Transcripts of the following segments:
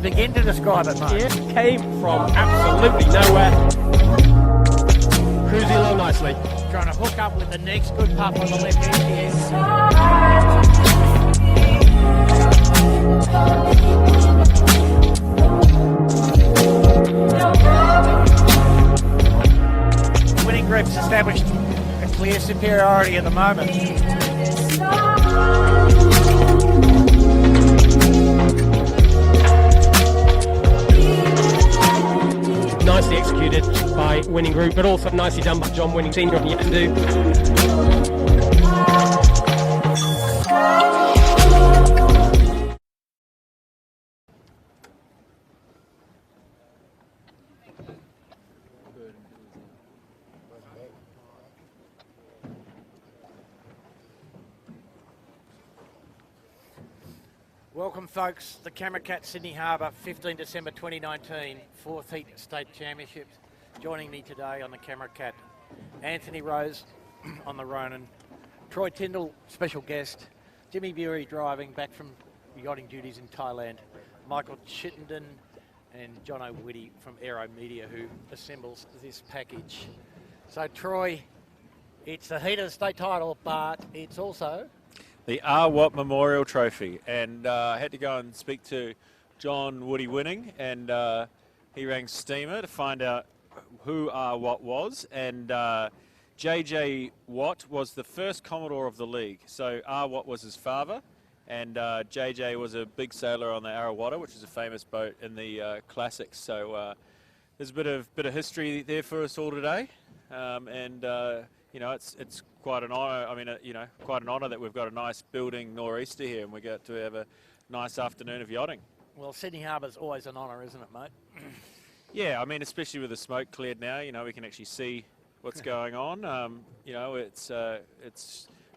begin to describe it, mate. Yeah, came from absolutely nowhere. Cruising along nicely. Trying to hook up with the next good pup on the left end here. Winning group's established a clear superiority at the moment. Nicely executed by Winning Group, but also nicely done by John Winning Senior on Yandu. Welcome, folks. The Camera Cat Sydney Harbour, 15 December 2019, 4th Heat State Championships. Joining me today on the Camera Cat, Anthony Rose on the Ronin, Troy Tyndall, special guest, Jimmy Bury driving back from yachting duties in Thailand, Michael Chittenden and John O'Witty from AeroMedia, who assembles this package. So, Troy, it's the Heat of the State title, but it's also the R. Watt Memorial Trophy, and I had to go and speak to John Woody Winning, and he rang Steamer to find out who R. Watt was, and JJ Watt was the first Commodore of the league. So R. Watt was his father, and JJ was a big sailor on the Arawata, which is a famous boat in the classics. So there's a bit of history there for us all today, and you know, it's quite an honour. I mean, you know, quite an honour that we've got a nice building nor'easter here, and we get to have a nice afternoon of yachting. Well, Sydney Harbour's always an honour, isn't it, mate? Yeah, I mean, especially with the smoke cleared now, you know, we can actually see what's going on. You know, it's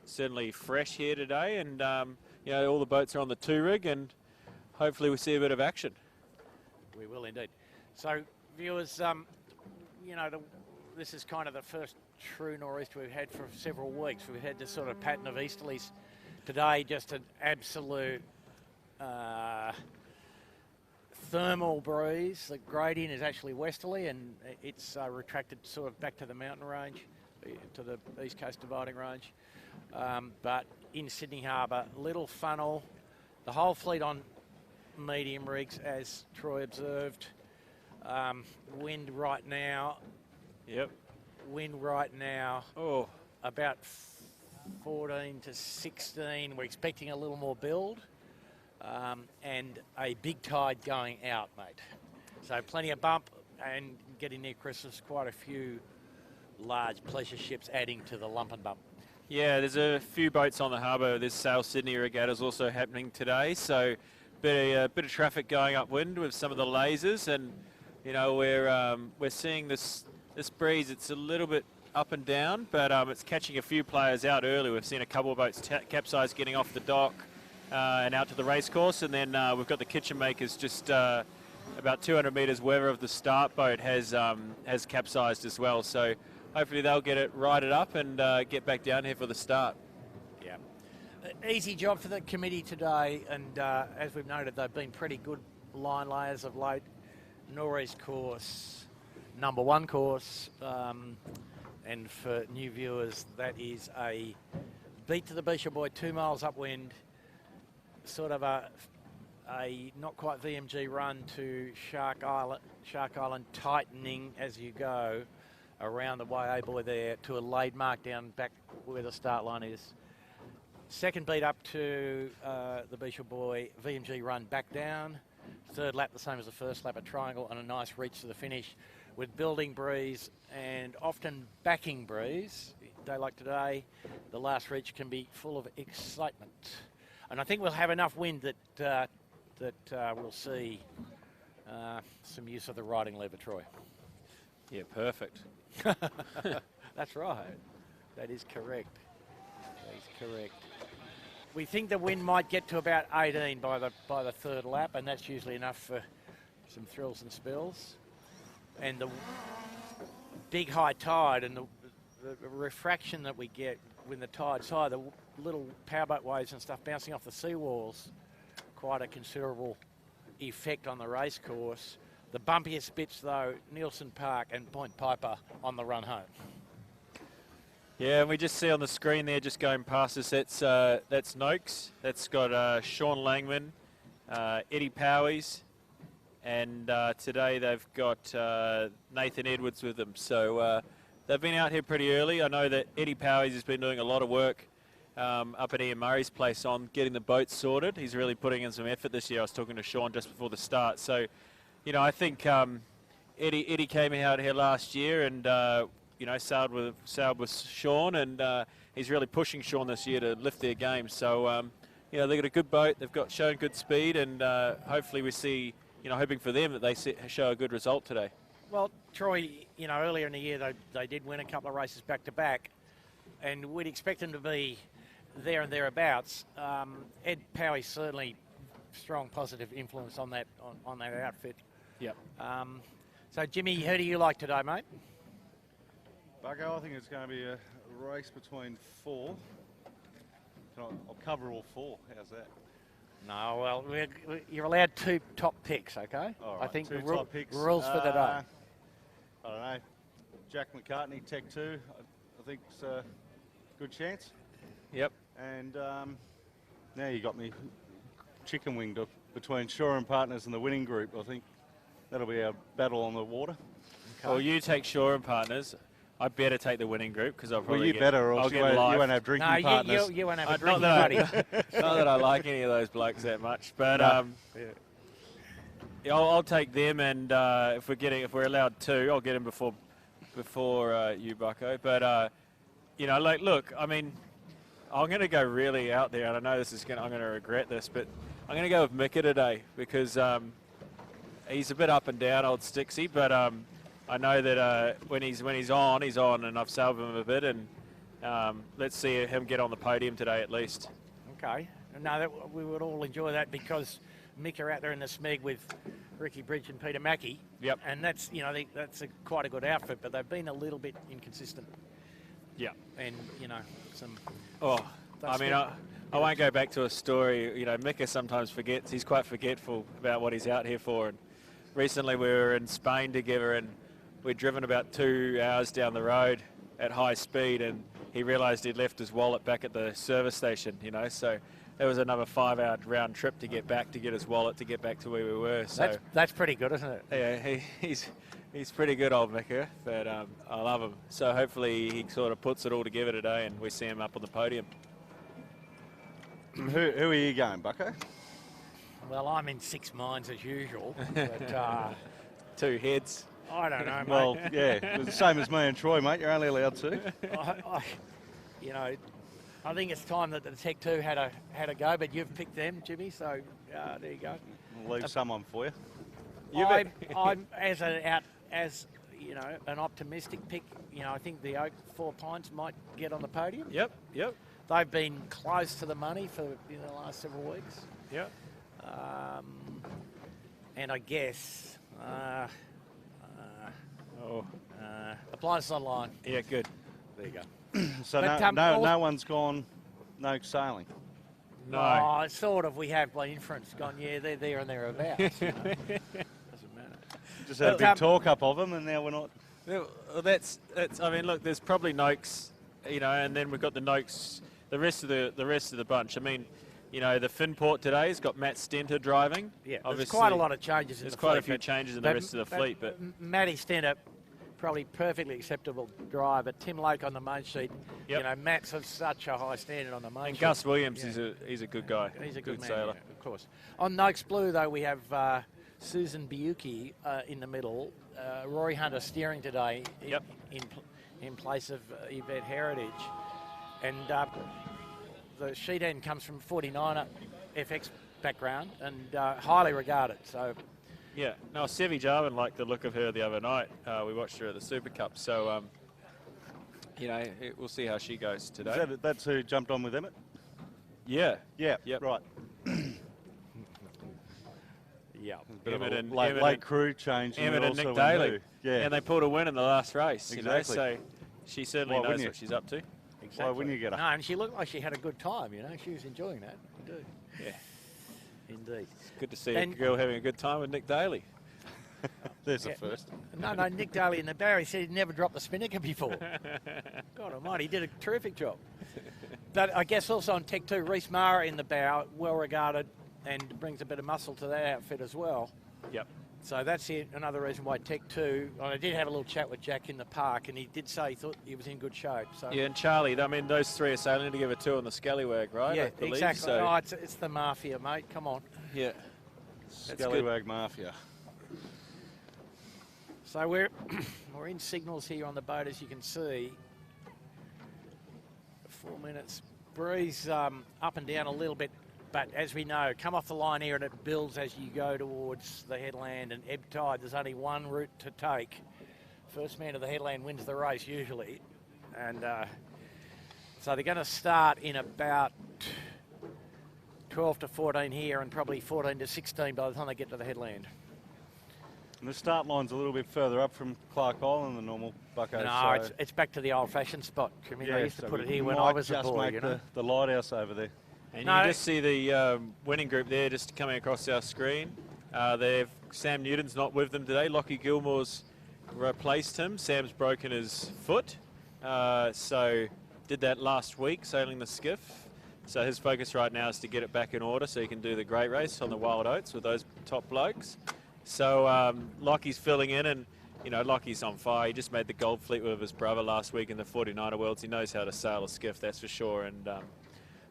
certainly fresh here today, and you know, all the boats are on the 2-rig, and hopefully we see a bit of action. We will indeed. So, viewers, you know, this is kind of the first true nor'easter we've had for several weeks. We've had this sort of pattern of easterlies. Today, just an absolute thermal breeze. The gradient is actually westerly, and it's retracted sort of back to the mountain range, to the east coast dividing range. But in Sydney Harbour, little funnel, the whole fleet on medium rigs, as Troy observed. Wind right now. Yep. Wind right now. Oh, about 14 to 16. We're expecting a little more build, and a big tide going out, mate. So plenty of bump, and getting near Christmas, quite a few large pleasure ships adding to the lump and bump. yeah, there's a few boats on the harbour. This South Sydney regatta is also happening today, so bit of traffic going upwind with some of the lasers, and you know, we're seeing this breeze. It's a little bit up and down, but it's catching a few players out early. We've seen a couple of boats capsize getting off the dock and out to the race course, and then we've got the kitchen makers just about 200 metres weather of the start boat has capsized as well. So hopefully they'll get it righted up and get back down here for the start. Yeah, easy job for the committee today, and as we've noted, they've been pretty good line layers of late. Nor'east course, #1 course, and for new viewers, that is a beat to the Beach Boy, 2 miles upwind, sort of a not quite VMG run to Shark Island, tightening as you go around the YA Boy there to a laid mark down back where the start line is. Second beat up to the Beach Boy, VMG run back down. Third lap the same as the first lap, a triangle and a nice reach to the finish with building breeze and often backing breeze. A day like today, the last reach can be full of excitement. And I think we'll have enough wind that we'll see some use of the riding lever, Troy. Yeah, perfect. That's right. That is correct. That is correct. We think the wind might get to about 18 by the third lap, and that's usually enough for some thrills and spills. And the big high tide and the refraction that we get when the tide's high, the little powerboat waves and stuff bouncing off the seawalls, quite a considerable effect on the race course. The bumpiest bits, though, Nielsen Park and Point Piper on the run home. Yeah, and we just see on the screen there, just going past us, that's Noakes. That's got Sean Langman, Eddie Powies, and today they've got Nathan Edwards with them. So they've been out here pretty early. I know that Eddie Powies has been doing a lot of work up at Ian Murray's place on getting the boats sorted. He's really putting in some effort this year. I was talking to Sean just before the start. So, you know, I think Eddie came out here last year and, you know, sailed with Sean, and he's really pushing Sean this year to lift their game. So, you know, they've got a good boat. They've got shown good speed, and hopefully we see, you know, hoping for them that they show a good result today. Well, Troy, you know, earlier in the year they did win a couple of races back to back, and we'd expect them to be there and thereabouts. Ed Powie certainly strong positive influence on that outfit. Yep. So Jimmy, who do you like today, mate? Bucko, I think it's going to be a race between 4. I'll cover all 4. How's that? No, well, you're allowed 2 top picks, okay? All right, I think 2 the top picks. rules for the day. I don't know. Jack McCartney, Tech 2, I think it's a good chance. Yep. And now you got me chicken winged up between Shore and Partners and the winning group. I think that'll be our battle on the water. Okay. Well, you take Shore and Partners. I better take the winning group because I'll probably well, you better, or else you won't have drinking partners. You won't have a drinking buddy. Not that I like any of those blokes that much, but yeah, I'll take them, and if we're allowed 2, I'll get them before you, Bucko. But you know, like, look, I mean, I'm going to go really out there, and I know I'm going to regret this, but I'm going to go with Mika today because he's a bit up and down, old Stixie, but I know that when he's on, and I've salved him a bit, and let's see him get on the podium today at least. Okay. No, we would all enjoy that because Mika out there in the Smeg with Ricky Bridge and Peter Mackie. Yep. And that's, you know, that's quite a good outfit, but they've been a little bit inconsistent. Yeah. And, you know, some... Oh, I mean, I won't go back to a story. You know, Mika sometimes forgets. He's quite forgetful about what he's out here for. And recently we were in Spain together, and we'd driven about 2 hours down the road at high speed, and he realised he'd left his wallet back at the service station, you know, so it was another 5-hour round trip to get back, to get his wallet, to get back to where we were. So that's pretty good, isn't it? Yeah, he's pretty good, old Mika, but I love him. So hopefully he sort of puts it all together today and we see him up on the podium. Who are you going, Bucko? Well, I'm in 6 minds as usual, but 2 heads. I don't know, mate. Well, yeah, it's the same as me and Troy, mate. You're only allowed 2. You know, I think it's time that the Tech 2 had a go, but you've picked them, Jimmy, so there you go. We'll leave someone for you. I'm as you know, an optimistic pick. You know, I think the Oak 4 Pines might get on the podium. Yep. They've been close to the money for the last several weeks. Yep. And I guess the Blinders Online. Yeah, good. There you go. So But, no one's gone no sailing. No. Oh, sort of. We have by inference gone, yeah, they're there and thereabouts. You know? Doesn't matter. Just had a big talk up of them, and now we're not. Well, that's. I mean, look, there's probably Noakes, you know, and then we've got the Noakes, the rest of the bunch. I mean, you know, the Finport today's got Matt Stenter driving. Yeah, obviously. there's quite a lot of changes in the fleet. There's quite a few changes in the rest of the fleet, but Matty Stenter, probably perfectly acceptable driver. Tim Lake on the main sheet. Yep. You know, Matt's of such a high standard on the main and sheet. Gus Williams, he's a good guy. He's a good man, sailor. yeah, of course. On Noakes Blue, though, we have Susan Biuki in the middle. Rory Hunter steering today in place of Yvette Heritage. And the sheet end comes from 49er FX background and highly regarded. So, yeah. No, Sevi Jarman liked the look of her the other night. We watched her at the Super Cup. So, you know, we'll see how she goes today. That's who jumped on with Emmett? Yeah. Yeah, Yep. right. yeah. Emmett and late crew change. Emmett and Nick Daly. Yeah. And they pulled a win in the last race, Exactly. you know, so she certainly Why knows wouldn't what she's up to. Exactly. Why wouldn't you get her? No, and she looked like she had a good time, you know. She was enjoying that. Yeah. Indeed. It's good to see a girl having a good time with Nick Daly. There's a first. No, Nick Daly in the barrier said he'd never dropped the spinnaker before. God almighty, he did a terrific job. But I guess also on Tech 2, Reese Mara in the bow, well regarded and brings a bit of muscle to that outfit as well. Yep. So that's another reason why Tech 2, I did have a little chat with Jack in the park, and he did say he thought he was in good shape. So. Yeah, and Charlie, I mean, those three are sailing together too on the Scallywag, right? Yeah, I believe, exactly. So. Oh, it's the Mafia, mate. Come on. Yeah. Scallywag Mafia. So we're in signals here on the boat, as you can see. 4 minutes. Breeze up and down a little bit, but as we know, come off the line here and it builds as you go towards the headland, and ebb tide, there's only one route to take. First man to the headland wins the race usually. And so they're going to start in about 12 to 14 here, and probably 14 to 16 by the time they get to the headland. And the start line's a little bit further up from Clark Island than normal, Bucko. No, so it's back to the old-fashioned spot. I mean, I used to so put it we here when might I was a just boy, make you know. the lighthouse over there. And No. you can just see the winning group there just coming across our screen. Sam Newton's not with them today. Lockie Gilmore's replaced him. Sam's broken his foot. So did that last week, sailing the skiff. So his focus right now is to get it back in order so he can do the great race on the Wild Oats with those top blokes. So Lockie's filling in, and you know, Lockie's on fire. He just made the Gold Fleet with his brother last week in the 49er Worlds. He knows how to sail a skiff, that's for sure. And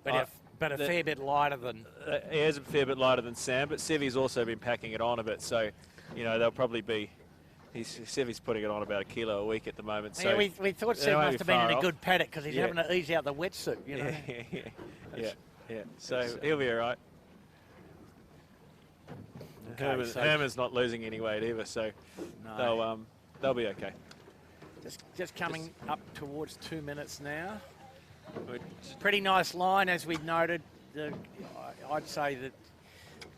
But a fair bit lighter than... he is a fair bit lighter than Sam, but Sevy's also been packing it on a bit. So, you know, they'll probably be... Sevy's putting it on about 1 kilo a week at the moment. So yeah, we thought Seb must have been in a good paddock because he's Yeah. having to ease out the wetsuit, you know. Yeah. So he'll be all right. Okay, so Herman's not losing any weight either, so no. they'll be okay. Just coming up towards 2 minutes now. Pretty nice line, as we noted. I'd say that,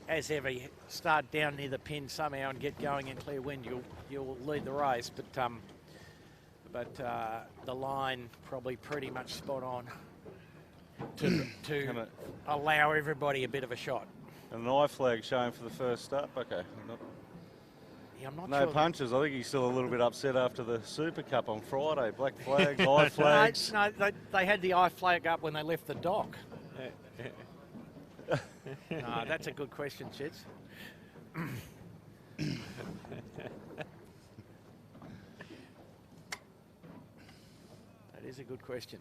as ever, you start down near the pin somehow and get going in clear wind, you'll lead the race. But the line probably pretty much spot on to allow everybody a bit of a shot. And an eye flag showing for the first start. Okay. Yeah, I'm not No sure. punches. I think he's still a little bit upset after the Super Cup on Friday. Black flags, eye flags. No, they had the eye flag up when they left the dock. That's a good question, Chits. That is a good question.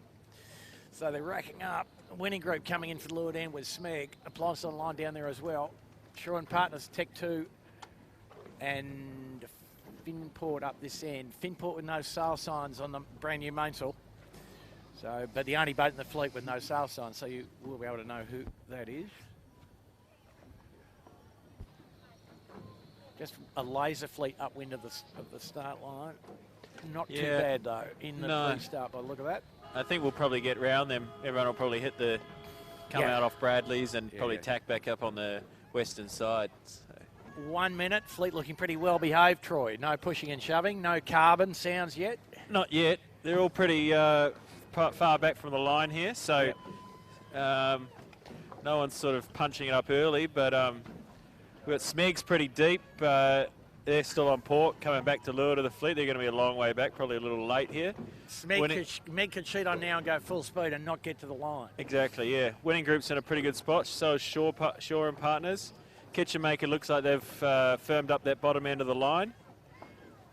So they're racking up. Winning group coming in for the leeward end with Smeg. Applies on the line down there as well. Shaw and Partners, Tech 2, and Finport up this end. Finport with no sail signs on the brand new mainsail. So, but the only boat in the fleet with no sail signs, so you will be able to know who that is. Just a laser fleet upwind of the start line. Not too bad though in the pre-start by the look of that. I think we'll probably get round them. Everyone will probably come out off Bradley's and probably tack back up on the western side. So. 1 minute, fleet looking pretty well behaved, Troy. No pushing and shoving, no carbon sounds yet. Not yet. They're all pretty far back from the line here, so no one's sort of punching it up early, but we've got Smeg's pretty deep. They're still on port, coming back to lure to the fleet. They're going to be a long way back, probably a little late here. Smeg could cheat on now and go full speed and not get to the line. Exactly, yeah. Winning group's in a pretty good spot. So is Shaw and Partners. Kitchen Maker looks like they've firmed up that bottom end of the line.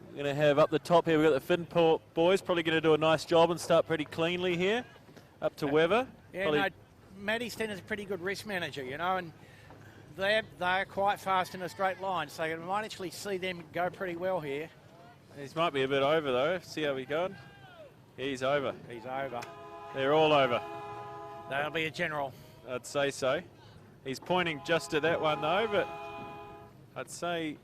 We're going to have up the top here, we've got the Finport boys, probably going to do a nice job and start pretty cleanly here, up to Weber. Yeah, Matty Stenner's a pretty good risk manager, you know, and they're quite fast in a straight line, so you might actually see them go pretty well here. He might be a bit over though. See how he's going. He's over. He's over. They're all over. That'll be a general. I'd say so. He's pointing just to that one though, but I'd say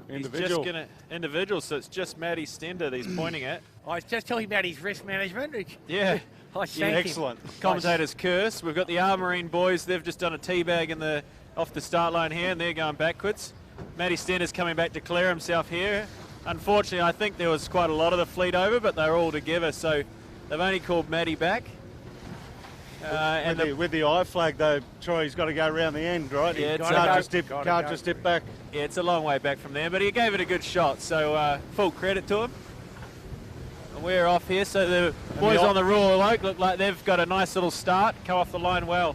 Individual. he's just going to individual. So it's just Matty Stender that he's pointing at. I was just talking about his risk management. Yeah. Excellent. Commentator's curse. We've got the Armarine boys. They've just done a teabag off the start line here, and they're going backwards. Matty Stender's coming back to clear himself here. Unfortunately, I think there was quite a lot of the fleet over, but they're all together, so they've only called Matty back. With the I flag, though, Troy's got to go around the end, right? Yeah, He can't just dip back. Yeah, it's a long way back from there, but he gave it a good shot, so full credit to him. And we're off here, so the boys on the Royal Oak look like they've got a nice little start, come off the line well.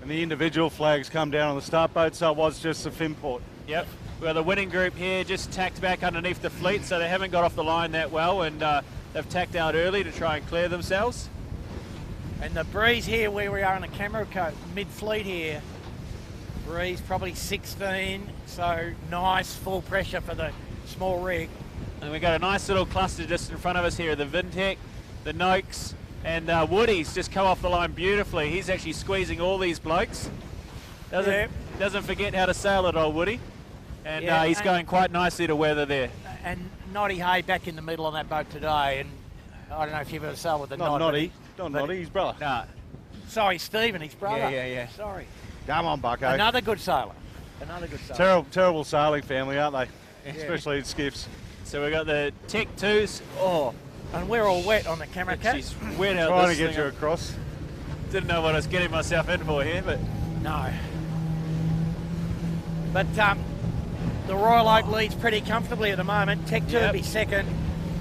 And the individual flags come down on the start boat, so it was just the Finport. Yep. Well, the winning group here just tacked back underneath the fleet, so they haven't got off the line that well, and they've tacked out early to try and clear themselves. And the breeze here, where we are in the camera coat, mid-fleet here, breeze probably 16, so nice full pressure for the small rig. And we've got a nice little cluster just in front of us here, the Vintech, the Noakes, and Woody's just come off the line beautifully. He's actually squeezing all these blokes. Doesn't forget how to sail it, old Woody. And he's going quite nicely to weather there. And Noddy Hay back in the middle on that boat today, and I don't know if you've ever sailed with the Noddy. Not Noddy, his brother. Nah. Sorry, Stephen, his brother. Yeah. Sorry. Come on, Bucko. Another good sailor. Terrible sailing family, aren't they? Yeah. Especially in skiffs. So we've got the Tech 2s. Oh, and we're all wet on the camera cat. She's wet out trying to get you across. Didn't know what I was getting myself in for here, but... No. But the Royal Oak leads pretty comfortably at the moment. Tech 2 will be second.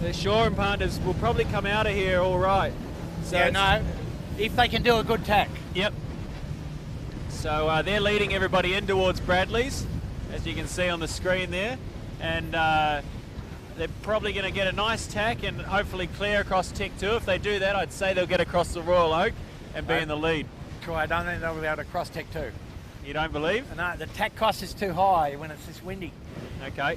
The Shore and Partners will probably come out of here all right. So if they can do a good tack. Yep. So they're leading everybody in towards Bradley's, as you can see on the screen there. And they're probably going to get a nice tack and hopefully clear across Tech 2. If they do that, I'd say they'll get across the Royal Oak and be in the lead. Troy, I don't think they'll be able to cross Tech 2. You don't believe? No, the tack cost is too high when it's this windy. Okay.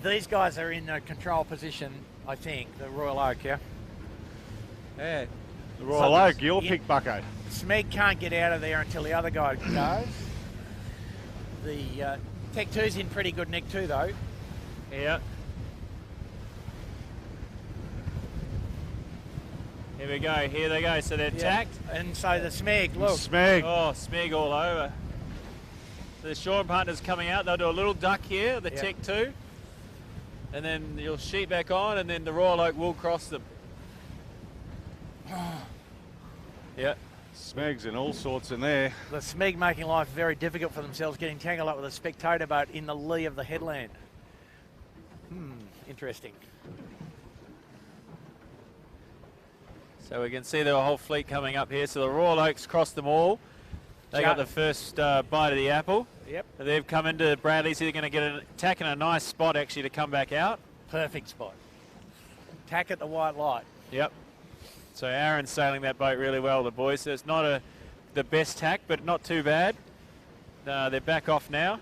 These guys are in a control position, I think, the Royal Oak, yeah? Yeah. The Royal Oak, you'll pick Bucko. Smeg can't get out of there until the other guy goes. The Tech 2's in pretty good nick too, though. Yeah. Here we go, here they go. So they're tacked. And so the Smeg, look. Smeg. Oh, Smeg all over. The Shore and Partners coming out. They'll do a little duck here, the Tech 2. And then you'll sheet back on, and then the Royal Oak will cross them. Yeah. Smeg's in all sorts in there. The Smeg making life very difficult for themselves, getting tangled up with a spectator boat in the lee of the headland. Interesting. So we can see the whole fleet coming up here. So the Royal Oaks crossed them all. They got the first bite of the apple. Yep. They've come into Bradley's. They're going to get an attack in a nice spot actually to come back out. Perfect spot. Tack at the white light. Yep. So Aaron's sailing that boat really well, the boys. So it's not the best tack, but not too bad. They're back off now.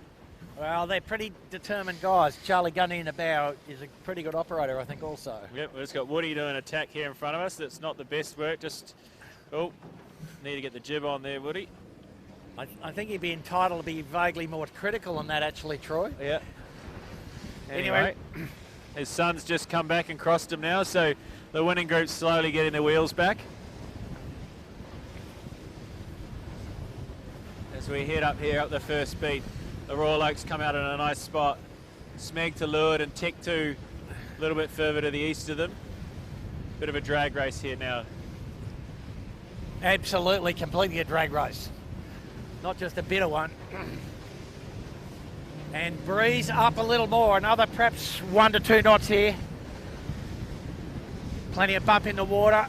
Well, they're pretty determined guys. Charlie Gundy in the bow is a pretty good operator, I think, also. Yep, we've just got Woody doing a tack here in front of us. That's not the best work. Just, need to get the jib on there, Woody. I think he'd be entitled to be vaguely more critical on that, actually, Troy. Yeah. Anyway. His son's just come back and crossed him now, so the winning group's slowly getting their wheels back. As we head up here, up the first beat, the Royal Oaks come out in a nice spot. Smeg to leeward and Tech 2 a little bit further to the east of them. Bit of a drag race here now. Absolutely, completely a drag race. Not just a bit of one. And breeze up a little more, another perhaps 1 to 2 knots here. Plenty of bump in the water.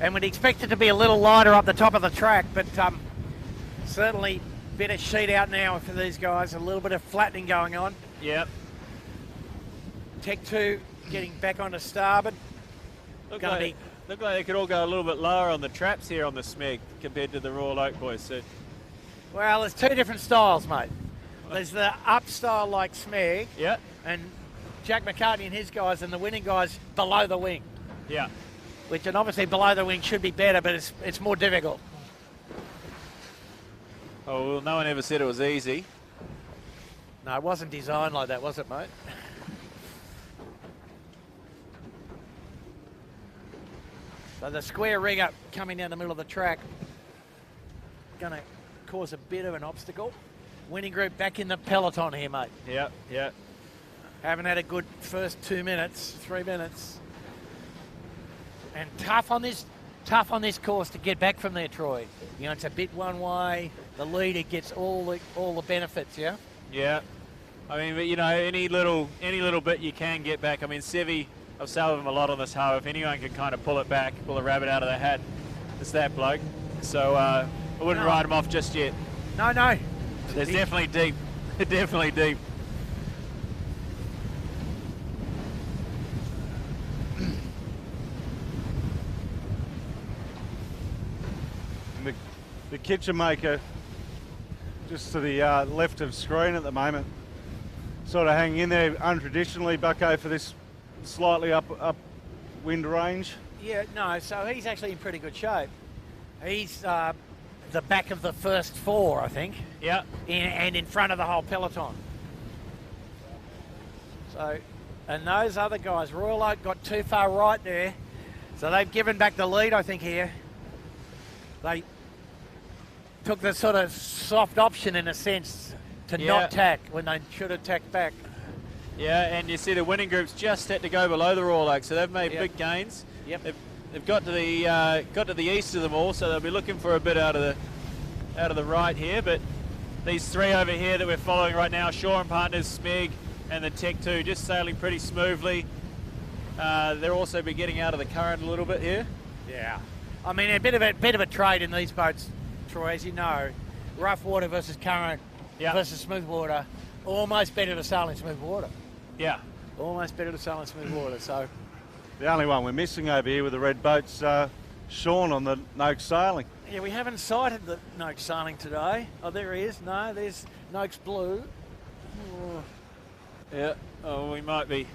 And we'd expect it to be a little lighter up the top of the track, but certainly bit of sheet out now for these guys, a little bit of flattening going on. Yep. Tech 2 getting back onto starboard. Look like they could all go a little bit lower on the traps here on the Smeg compared to the Royal Oak boys. So. Well, there's two different styles, mate. There's the up style like Smeg, and Jack McCartney and his guys, and the winning guys below the wing. Yeah. Which, and obviously below the wing should be better, but it's more difficult. Oh, well, no one ever said it was easy. No, it wasn't designed like that, was it, mate? So the square rig up coming down the middle of the track, going to cause a bit of an obstacle. Winning group back in the peloton here, mate. Yep, yep. Haven't had a good first 2 minutes, 3 minutes. And tough on this course to get back from there, Troy. You know, it's a bit one way. The leader gets all the benefits, yeah? Yeah. I mean, but, you know, any little bit you can get back. I mean, Sevi, I've sailed him a lot on this hoe. If anyone can kind of pull it back, pull a rabbit out of the hat, it's that bloke. So I wouldn't write him off just yet. No. There's definitely deep. Definitely deep. The kitchen maker just to the left of screen at the moment, sort of hanging in there untraditionally, Bucko, for this slightly up wind range. Yeah, no, so he's actually in pretty good shape. He's the back of the first four, I think. Yeah. And in front of the whole peloton. So, and those other guys, Royal Oak got too far right there. So they've given back the lead, I think, here. They took the sort of soft option, in a sense, to not tack when they should have tacked back. Yeah, and you see the winning groups just had to go below the Royal Oak, so they've made big gains. Yep. They've got to the east of them all, so they'll be looking for a bit out of the right here. But these three over here that we're following right now, Shaw and Partners, Smeg, and the Tech 2, just sailing pretty smoothly. They'll also be getting out of the current a little bit here. Yeah. I mean, a bit of a trade in these boats, Troy, as you know. Rough water versus current versus smooth water. Almost better to sail in smooth water. Yeah. Almost better to sail in smooth water, so. The only one we're missing over here with the red boat's Sean on the Noakes sailing. Yeah, we haven't sighted the Noakes sailing today. Oh, there he is. No, there's Noakes Blue. Oh. Yeah. Oh, we might be.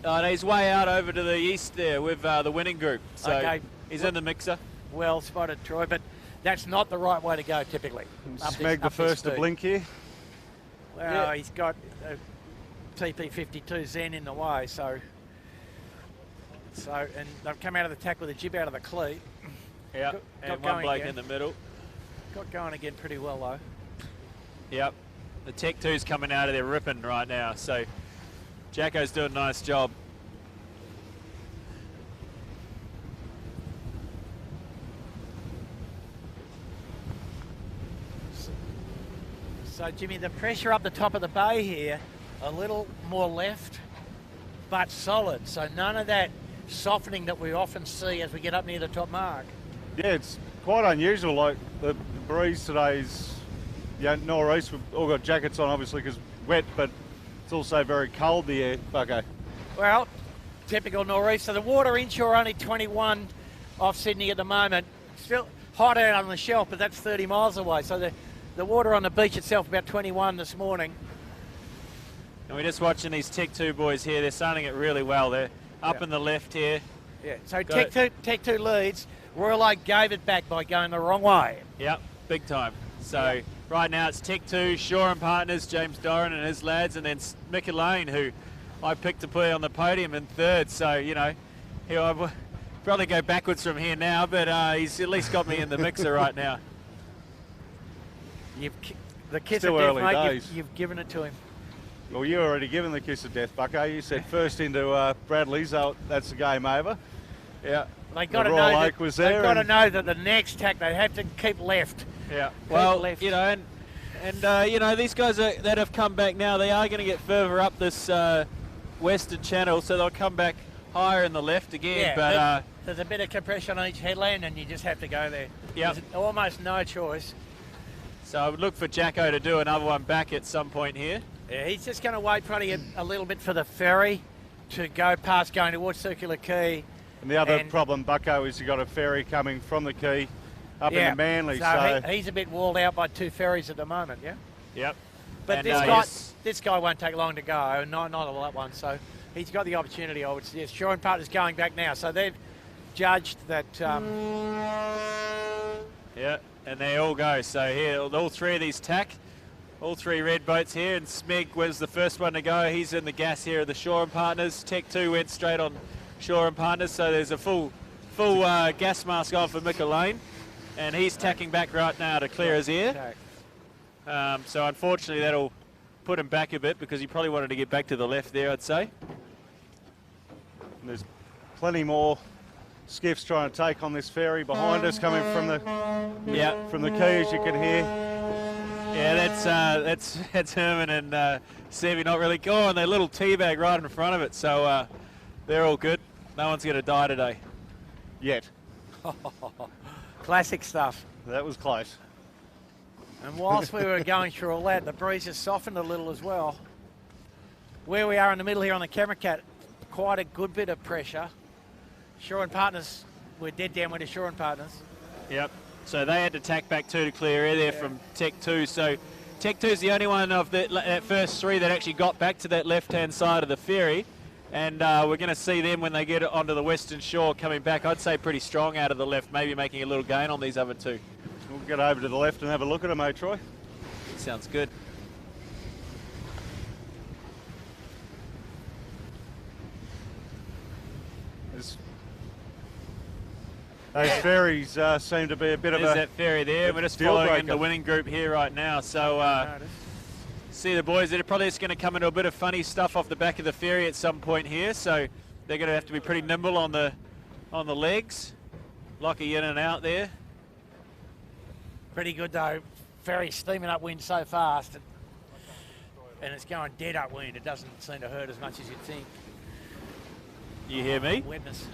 Oh, and he's way out over to the east there with the winning group. So okay. He's in the mixer. Well spotted, Troy, but that's not the right way to go typically. Smeg the first to blink here. Well, he's got a TP52 Zen in the way, so and they've come out of the tack with a jib out of the cleat. Yeah, and one bloke in the middle. Got going again pretty well though. Yep, the Tech 2's coming out of there ripping right now, so Jacko's doing a nice job. So, Jimmy, the pressure up the top of the bay here, a little more left, but solid. So none of that softening that we often see as we get up near the top mark. Yeah, it's quite unusual. Like the breeze today is, northeast. We've all got jackets on, obviously, because wet, but it's also very cold, the air, Bucko. Well, typical northeast. So the water inshore only 21 off Sydney at the moment. Still hot out on the shelf, but that's 30 miles away. So the water on the beach itself about 21 this morning. And we're just watching these Tech 2 boys here. They're sailing it really well. They're up in the left here. Yeah, so Tech 2 leads. Royal Oak gave it back by going the wrong way. Yep, big time. So right now it's Tech 2, Shaw and Partners, James Doran and his lads, and then Mick Elaine, who I picked to put on the podium in third. So, he'll probably go backwards from here now, but he's at least got me in the mixer right now. The kiss Still of death, early mate, days. you've given it to him. Well, you already given the kiss of death, Bucko. You said first into Bradley's. That's the game over. Yeah. They got to Royal know Oak was there. They've got to know that the next tack they have to keep left. Yeah. Keep Well, left. and these guys that have come back now, they are going to get further up this western channel, so they'll come back higher in the left again. Yeah, but there's a bit of compression on each headland, and you just have to go there. Yep. There's almost no choice. So I would look for Jacko to do another one back at some point here. Yeah, he's just going to wait probably a little bit for the ferry to go past going towards Circular Quay. And the other problem, Bucko, is you've got a ferry coming from the quay up into Manly. So he's a bit walled out by two ferries at the moment, yeah? Yep. But this guy won't take long to go, not all that one. So he's got the opportunity, I would suggest. Shaw and Partners going back now. So they've judged that... Yeah, and they all go. So here, all three of these tack. All three red boats here, and Smeg was the first one to go. He's in the gas here of the Shaw and Partners. Tech 2 went straight on Shaw and Partners, so there's a full gas mask on for Mick Elaine, and he's tacking back right now to clear his ear. So unfortunately that'll put him back a bit because he probably wanted to get back to the left there, I'd say. And there's plenty more skiffs trying to take on this ferry behind us, coming from the quay, as you can hear. Yeah, that's Herman and Stevie not really going. They're little teabag right in front of it, so they're all good. No one's going to die today. Yet. Classic stuff. That was close. And whilst we were going through all that, the breeze has softened a little as well. Where we are in the middle here on the camera cat, quite a good bit of pressure. Shore and Partners, we're dead downwind to Shore and Partners. Yep. So they had to tack back 2 to clear air there from Tech 2. So Tech 2 is the only one of that first 3 that actually got back to that left-hand side of the ferry. And we're going to see them when they get onto the western shore coming back, I'd say pretty strong out of the left, maybe making a little gain on these other 2. We'll get over to the left and have a look at them, eh, Troy? Sounds good. Those ferries seem to be a bit of a... There's that ferry there. We're just following in the winning group here right now. So see the boys, they're probably just going to come into a bit of funny stuff off the back of the ferry at some point here. So they're going to have to be pretty nimble on the legs. Lucky in and out there. Pretty good though. Ferry steaming upwind so fast. And it's going dead upwind. It doesn't seem to hurt as much as you'd think. You hear me? Wetness.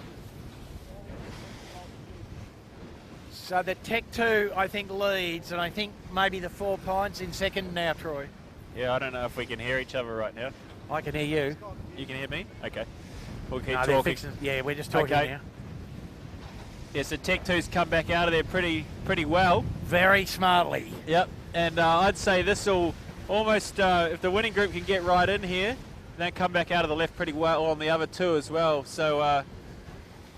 So the Tech 2, I think, leads, and I think maybe the 4 Pines in second now, Troy. Yeah, I don't know if we can hear each other right now. I can hear you. You can hear me? Okay. We'll keep No, talking. yeah, we're just talking Okay. now. Yeah, so Tech 2's come back out of there pretty well. Very smartly. Yep, and I'd say this will almost, if the winning group can get right in here, then come back out of the left pretty well on the other 2 as well. So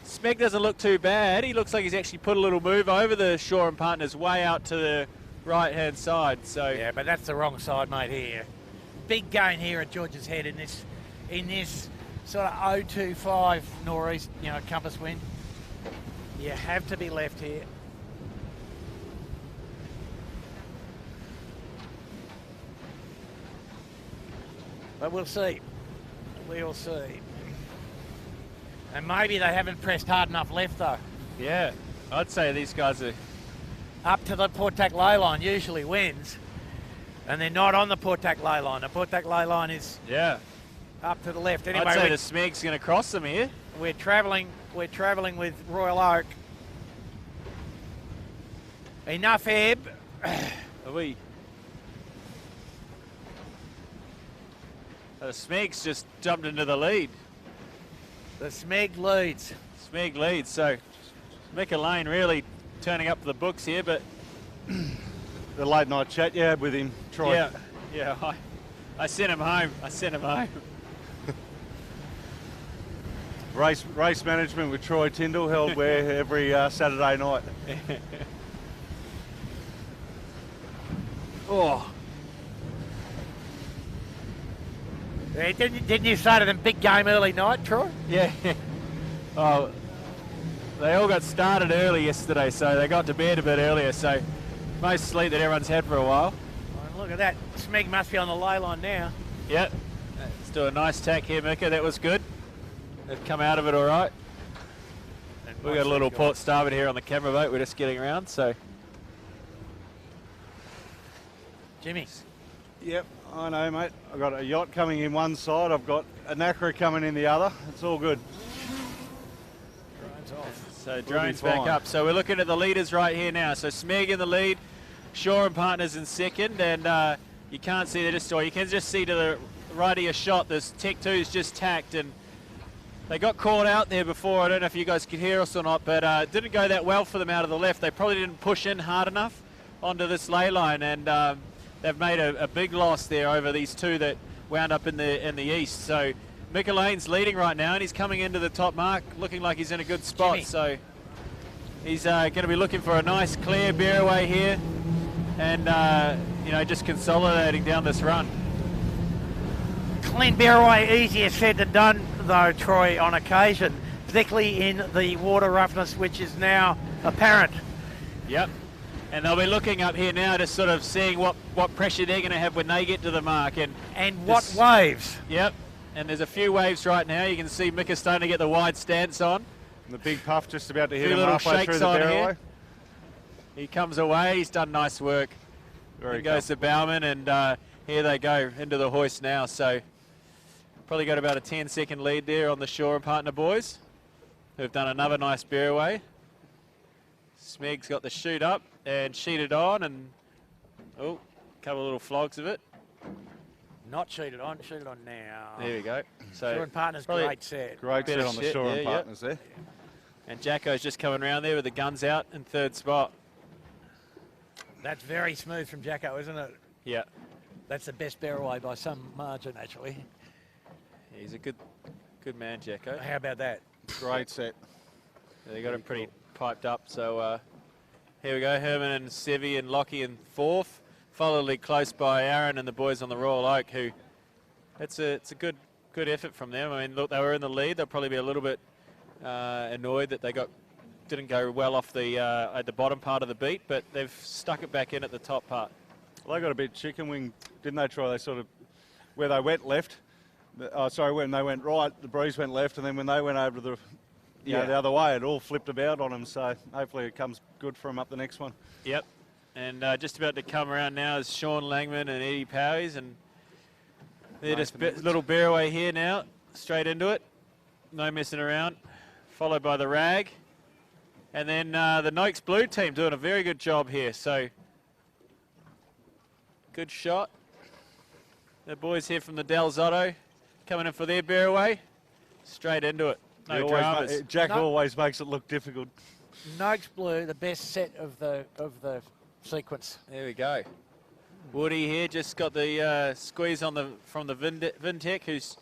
Smeg doesn't look too bad. He looks like he's actually put a little move over the Shore and Partners way out to the right-hand side. So Yeah, but that's the wrong side, mate, here. Big gain here at George's Head in this sort of 025 northeast, compass wind. You have to be left here. But we'll see. We'll see. And maybe they haven't pressed hard enough left, though. yeah, I'd say these guys are... Up to the Portac ley line usually wins. And they're not on the Portac ley line. The Portac ley line is up to the left. Anyway, I'd say the Smeg's going to cross them here. We're travelling with Royal Oak. Enough ebb. Are we? The Smeg's just jumped into the lead. The Smeg leads. Smeg leads, so Mick Lane really turning up the books here, but The late night chat you had with him, Troy. yeah, I sent him home. Race management with Troy Tyndall held where every Saturday night. Oh, Yeah, didn't you say to them big game early night, Troy? yeah. Oh, they all got started early yesterday, so they got to bed a bit earlier, so most sleep that everyone's had for a while. Oh, look at that. Smeg must be on the ley line now. Yep. Let's do a nice tack here, Mika. That was good. They've come out of it all right. We've got a little port starboard here on the camera boat. We're just getting around, so. Jimmy. Yep, I know, mate. I've got a yacht coming in one side. I've got a Nacra coming in the other. It's all good. Drone's off. So drone's back up. So we're looking at the leaders right here now. So Smeg in the lead, Shore and Partners in second, and you can't see the story. You can just see to the right of your shot, this Tech 2's just tacked, and they got caught out there before. I don't know if you guys could hear us or not, but it didn't go that well for them out of the left. They probably didn't push in hard enough onto this ley line, and they've made a big loss there over these 2 that wound up in the east. So Mick Lane's leading right now, and he's coming into the top mark, looking like he's in a good spot. Jimmy. So he's going to be looking for a nice clear bear away here, and just consolidating down this run. Clean Barraway, easier said than done, though, Troy, on occasion, particularly in the water roughness, which is now apparent. Yep. And they'll be looking up here now, just sort of seeing what pressure they're going to have when they get to the mark. And what waves. Yep. And there's a few waves right now. You can see Mika starting to get the wide stance on. The big puff just about to hit Few him little halfway through shakes the on barrelway. here. He comes away. He's done nice work. Very Then goes to Bauman, and here they go into the hoist now. So probably got about a 10-second lead there on the Shaw and Partner boys, who've done another nice bearway. Smeg's got the chute up and sheeted on, and oh, a couple of little flogs of it. Not cheated on now. There we go. So Shaw and Partners, probably great set. Great Bit set of on the shit, Shaw and yeah, Partners there. And Jacko's just coming around there with the guns out in third spot. That's very smooth from Jacko, isn't it? Yeah, That's the best barrelway by some margin, actually. he's a good man, Jacko. How about that? Great set. They got him pretty piped up. So here we go, Herman and Sevi and Lockie in fourth, followed close by Aaron and the boys on the Royal Oak. Who, it's a good effort from them. I mean, look, they were in the lead. They'll probably be a little bit annoyed that they didn't go well off the at the bottom part of the beat, but they've stuck it back in at the top part. Well, they got a bit chicken wing, didn't they, Troy? They sort of, where they went left, when they went right, the breeze went left, and then when they went over to the other way, it all flipped about on them. So hopefully it comes good for them up the next one. Yep. And just about to come around now is Sean Langman and Eddie Powies, and they're just little bearway here now, straight into it, no messing around. Followed by the Rag, and then the Noakes Blue team doing a very good job here. So good shot. The boys here from the Del Zotto coming in for their bearway, straight into it. No dramas. Jack always makes it look difficult. Noakes Blue, the best set of the sequence. There we go. Woody here just got the squeeze on from the Vintech, who's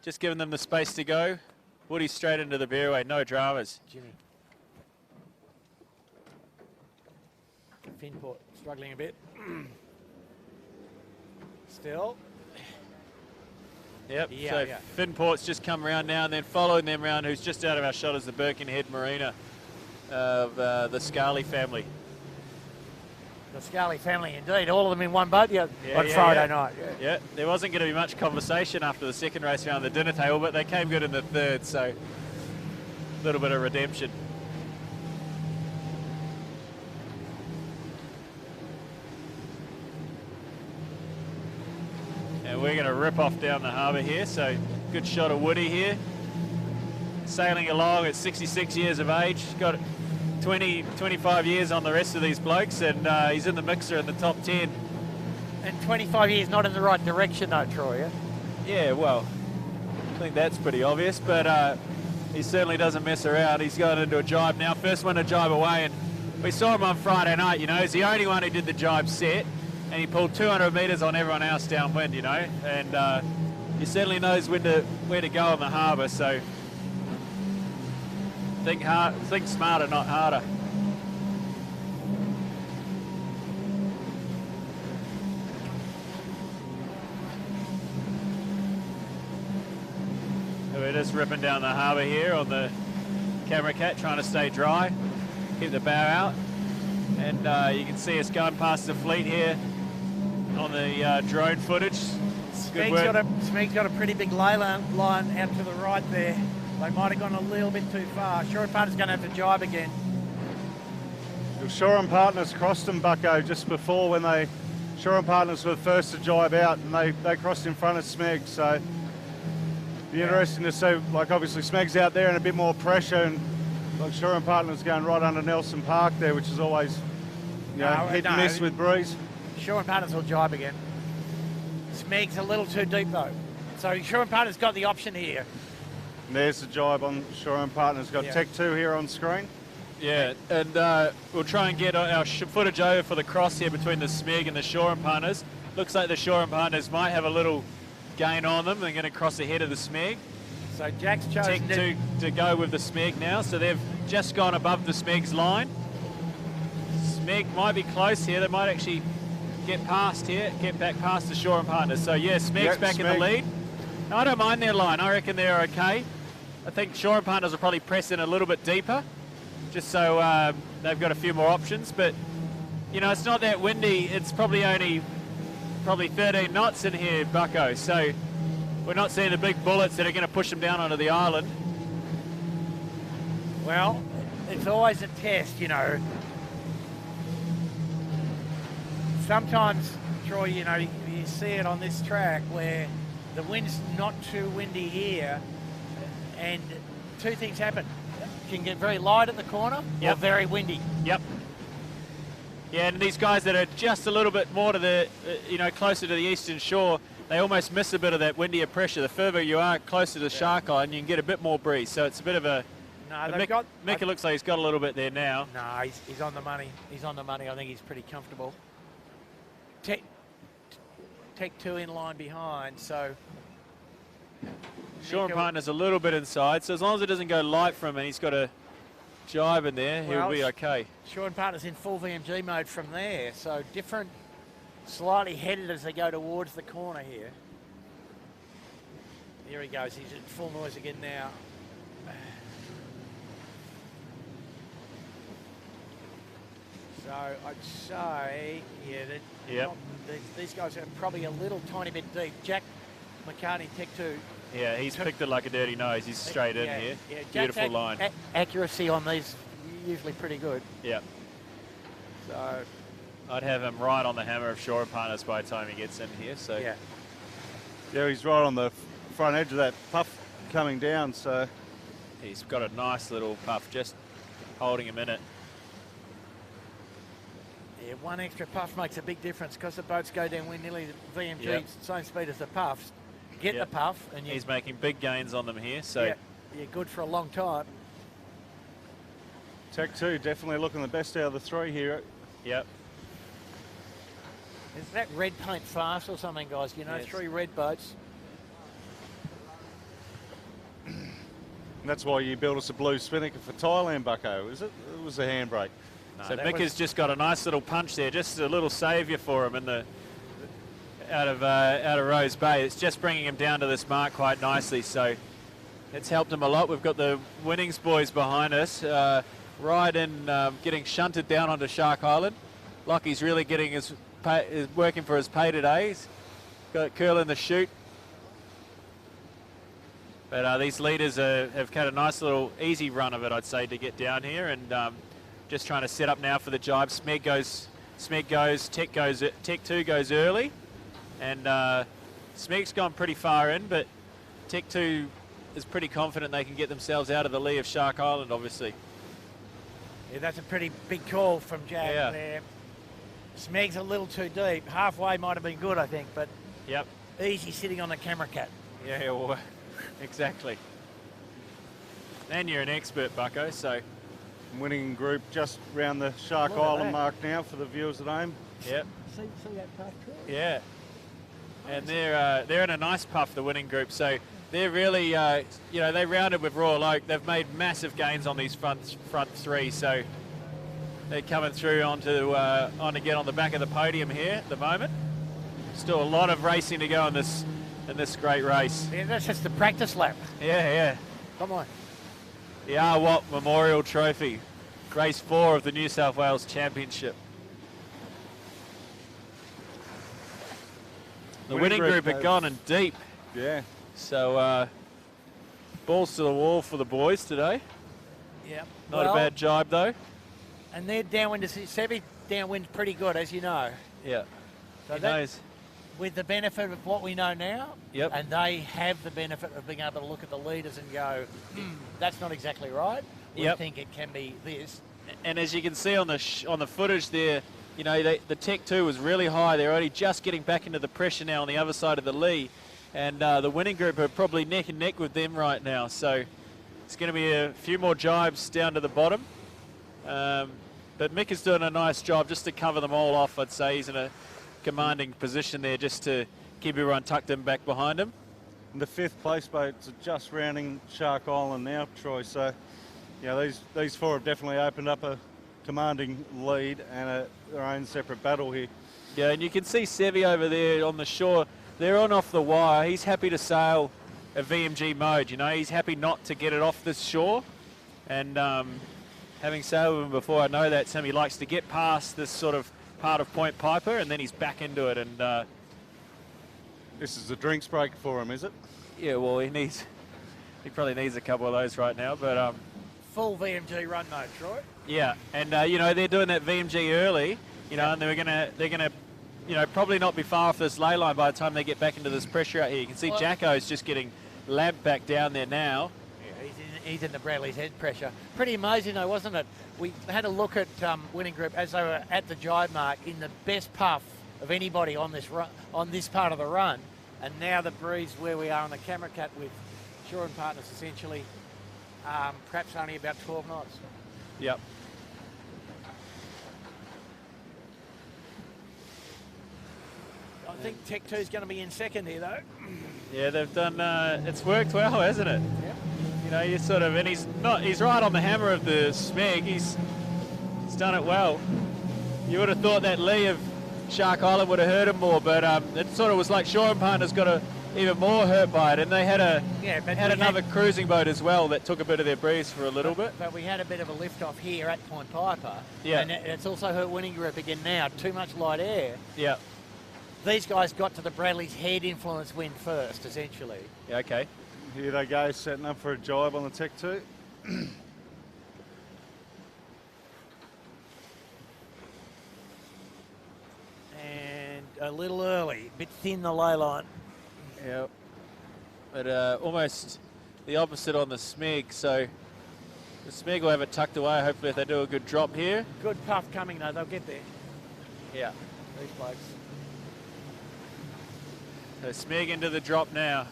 just giving them the space to go. Woody straight into the bearway, no dramas. Jimmy. Finport struggling a bit. Still. Yep, Yeah, so yeah. Finport's just come around now, and then following them round, who's just out of our shot, is the Birkenhead Marina of the Scarley family. The Scarley family, indeed. All of them in one boat on yeah, Friday night. Yeah. Yeah, there wasn't going to be much conversation after the second race around the dinner table, but they came good in the third, so a little bit of redemption. And we're going to rip off down the harbour here, so good shot of Woody here. Sailing along at 66 years of age, got 25 years on the rest of these blokes, and he's in the mixer in the top 10. And 25 years not in the right direction though, Troy, yeah? Yeah, well, I think that's pretty obvious, but he certainly doesn't mess around. He's going into a jibe now. First one to jibe away, and we saw him on Friday night, you know. He's the only one who did the jibe set, and he pulled 200 metres on everyone else downwind, you know, and he certainly knows where to go on the harbour, so think smarter, not harder. So we're just ripping down the harbour here on the camera cat, trying to stay dry, keep the bow out, and you can see us going past the fleet here on the drone footage. Smeg's got a pretty big ley line out to the right there. They might have gone a little bit too far. Shaw and Partners going to have to jibe again. Shaw and Partners crossed them, Bucko, just before when Shaw and Partners were the first to jibe out, and they crossed in front of Smeg, so be interesting to see, like obviously Smeg's out there and a bit more pressure, and like Shaw and Partners going right under Nelson Park there, which is always hit and miss with breeze. Shaw and Partners will jibe again. Smeg's a little too deep though. So Shaw and Partners got the option here. And there's the jibe on Shaw and Partners. Got Tech 2 here on screen. Yeah, and we'll try and get our footage over for the cross here between the Smeg and the Shaw and Partners. Looks like the Shaw and Partners might have a little gain on them. They're going to cross ahead of the Smeg. So Jack's chosen Tech 2 to go with the Smeg now, so they've just gone above the Smeg's line. Smeg might be close here. They might actually get back past the Shaw and Partners. So yeah, Smeg's back in the lead. Now, I don't mind their line. I reckon they're okay. I think Shaw and Partners will probably press in a little bit deeper, just so they've got a few more options. But, you know, it's not that windy. It's probably only 13 knots in here, Bucko. So we're not seeing the big bullets that are going to push them down onto the island. Well, it's always a test, you know. Sometimes, Troy, you know, you see it on this track where the wind's not too windy here, and two things happen. It can get very light at the corner or very windy. Yep. Yeah, and these guys that are just a little bit more to the, closer to the eastern shore, they almost miss a bit of that windier pressure. The further you are closer to the Shark Island, you can get a bit more breeze. So it's a bit of a... No, Mick, it looks like he's got a little bit there now. No, he's on the money. He's on the money. I think he's pretty comfortable. Tech 2 in line behind, so... Sean Partner's a little bit inside, so as long as it doesn't go light for him and he's got a jibe in there, he'll be okay. Sean Partner's in full VMG mode from there, so different, slightly headed as they go towards the corner here. Here he goes, he's in full noise again now. So I'd say, these guys are probably a little tiny bit deep. Jack McCartney, Tech 2. Yeah, he's picked it like a dirty nose. He's straight in here. Yeah, beautiful line. Accuracy on these usually pretty good. Yeah. So I'd have him right on the hammer of Sean Partners by the time he gets in here. So yeah, he's right on the front edge of that puff coming down. So he's got a nice little puff just holding him in it. Yeah, one extra puff makes a big difference because the boats go downwind nearly the VMG, same speed as the puffs. Get the puff, and he's making big gains on them here. So you're good for a long time. Tech 2 definitely looking the best out of the three here. Yep. Is that red paint fast or something, guys? You know, 3 red boats. And that's why you built us a blue spinnaker for Thailand, Bucko, is it? It was a handbrake. No, so Mick has just got a nice little punch there, just a little saviour for him in the out of Rose Bay. It's just bringing him down to this mark quite nicely, so it's helped him a lot. We've got the Winnings boys behind us, right in getting shunted down onto Shark Island. Lockie's really getting is working for his pay today. He's got curl in the chute. But these leaders have had a nice little easy run of it, I'd say, to get down here, and just trying to set up now for the jibe. Smeg goes, Tech 2 goes early, and Smeg's gone pretty far in, but Tech 2 is pretty confident they can get themselves out of the lee of Shark Island, obviously. Yeah, that's a pretty big call from Jack there. Smeg's a little too deep. Halfway might have been good, I think, but easy sitting on the camera cat. Yeah, well, exactly. And you're an expert, Bucko, so... Winning group just round the Shark Island mark now for the viewers at home. Yep. See that puff? Yeah. And they're in a nice puff, the winning group. So they're really, they rounded with Royal Oak. They've made massive gains on these front 3. So they're coming through on to get on the back of the podium here at the moment. Still a lot of racing to go in this great race. Yeah, that's just the practice lap. Yeah. Come on. The R. Watt Memorial Trophy, race 4 of the New South Wales Championship. The winning group had gone in deep. Yeah. So balls to the wall for the boys today. Yeah. Not a bad jibe though. And their downwind is Sevi downwind's pretty good, as you know. Yeah. So he knows. With the benefit of what we know now, and they have the benefit of being able to look at the leaders and go, that's not exactly right. We think it can be this. And as you can see on the footage there, the Tech 2 was really high. They're only just getting back into the pressure now on the other side of the lee, and the winning group are probably neck and neck with them right now. So it's going to be a few more jibes down to the bottom. But Mick is doing a nice job just to cover them all off. I'd say he's in a commanding position there just to keep everyone tucked in back behind him. And the 5th place boats are just rounding Shark Island now, Troy. So, these 4 have definitely opened up a commanding lead and their own separate battle here. Yeah, and you can see Sevi over there on the shore. They're on off the wire. He's happy to sail a VMG mode. He's happy not to get it off this shore. And having sailed with him before, I know that Sammy likes to get past this sort of part of Point Piper, and then he's back into it. And this is a drinks break for him, is it? Yeah, well, he probably needs a couple of those right now. But full VMG run mode, Troy. Yeah, and you know, they're doing that VMG early, you know, and they're gonna, you know, probably not be far off this ley line by the time they get back into this pressure out here. You can see Jacko's just getting lamped back down there now. Yeah, he's in the Bradley's head pressure. Pretty amazing though, wasn't it? We had a look at winning group as they were at the jibe mark in the best puff of anybody on this run, on this part of the run, and now the breeze where we are on the camera cat with Shaw and Partners essentially, perhaps only about 12 knots. Yep. I think Tech 2 is going to be in second here though. Yeah, they've done. It's worked well, hasn't it? Yep. You know, you sort of, and he's right on the hammer of the Smeg. He's done it well. You would have thought that lee of Shark Island would have hurt him more, but it sort of was like Shaw and Partners got even more hurt by it, and they had another cruising boat as well that took a bit of their breeze for a little bit. But we had a bit of a lift off here at Point Piper. Yeah. And it's also hurt winning group again now. Too much light air. Yeah. These guys got to the Bradley's head influence wind first, essentially. Yeah. Okay. Here they go, setting up for a jibe on the Tech 2. And a little early, a bit thin the ley line. Yeah. But almost the opposite on the Smeg. So the Smeg will have it tucked away. Hopefully, if they do a good drop here. Good puff coming though, they'll get there. Yeah. These blokes. So Smeg into the drop now.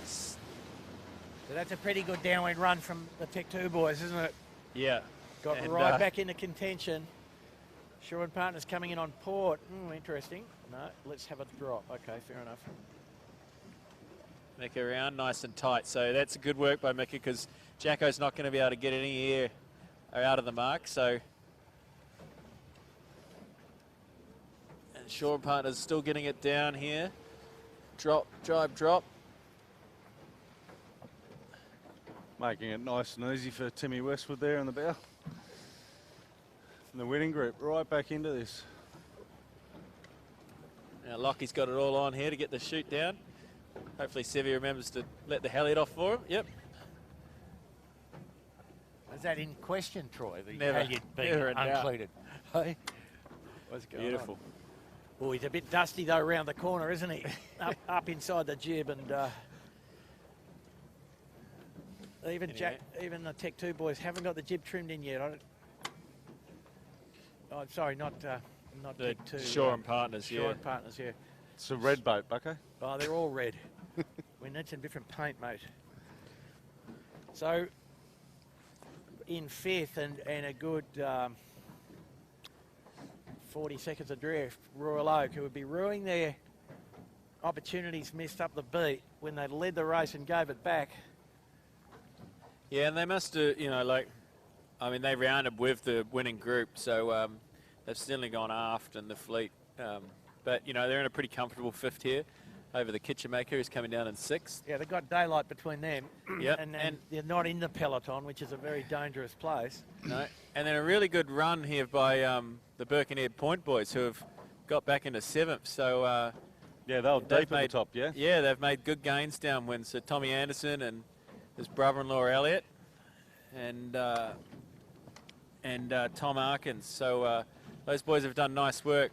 So that's a pretty good downwind run from the Tech 2 boys, isn't it? Yeah. Got And, right back into contention. Shaw and Partners coming in on port. Interesting. No, let's have a drop. Okay, fair enough. Make it around nice and tight. So that's a good work by Mickey because Jacko's not going to be able to get any air out of the mark. So and Shaw and Partners still getting it down here. Drop, drive, drop. Making it nice and easy for Timmy Westwood there in the bow. And the winning group right back into this. Now Lockie's got it all on here to get the shoot down. Hopefully Sevi remembers to let the halyard off for him. Yep. Is that in question, Troy? The Never. halyard being Never in doubt. uncleated. Hey? What's going Beautiful. on? Oh, he's a bit dusty though around the corner, isn't he? up inside the jib, and even Anyway. even the Tech 2 boys haven't got the jib trimmed in yet. Oh, sorry, not The Tech 2. Shaw and Partners, Shaw yeah. and Partners, yeah. It's a red boat, Bucko. Oh, they're all red. We need some different paint, mate. So, in fifth and a good 40 seconds adrift, Royal Oak, who would be ruining their opportunities missed up the beat when they led the race and gave it back. Yeah, and they must have, you know, like, I mean, they rounded with the winning group, so they've certainly gone aft in the fleet. But, you know, they're in a pretty comfortable fifth here over the Kitchen Maker, who's coming down in sixth. Yeah, they've got daylight between them. Yep. And they're not in the peloton, which is a very dangerous place. No. And then a really good run here by the Birkenhead Point boys, who have got back into seventh. So, Yeah, they were They've deep at made- the top, yeah? yeah, they've made good gains downwind. So Tommy Anderson and his brother-in-law Elliot and Tom Arkins. So those boys have done nice work.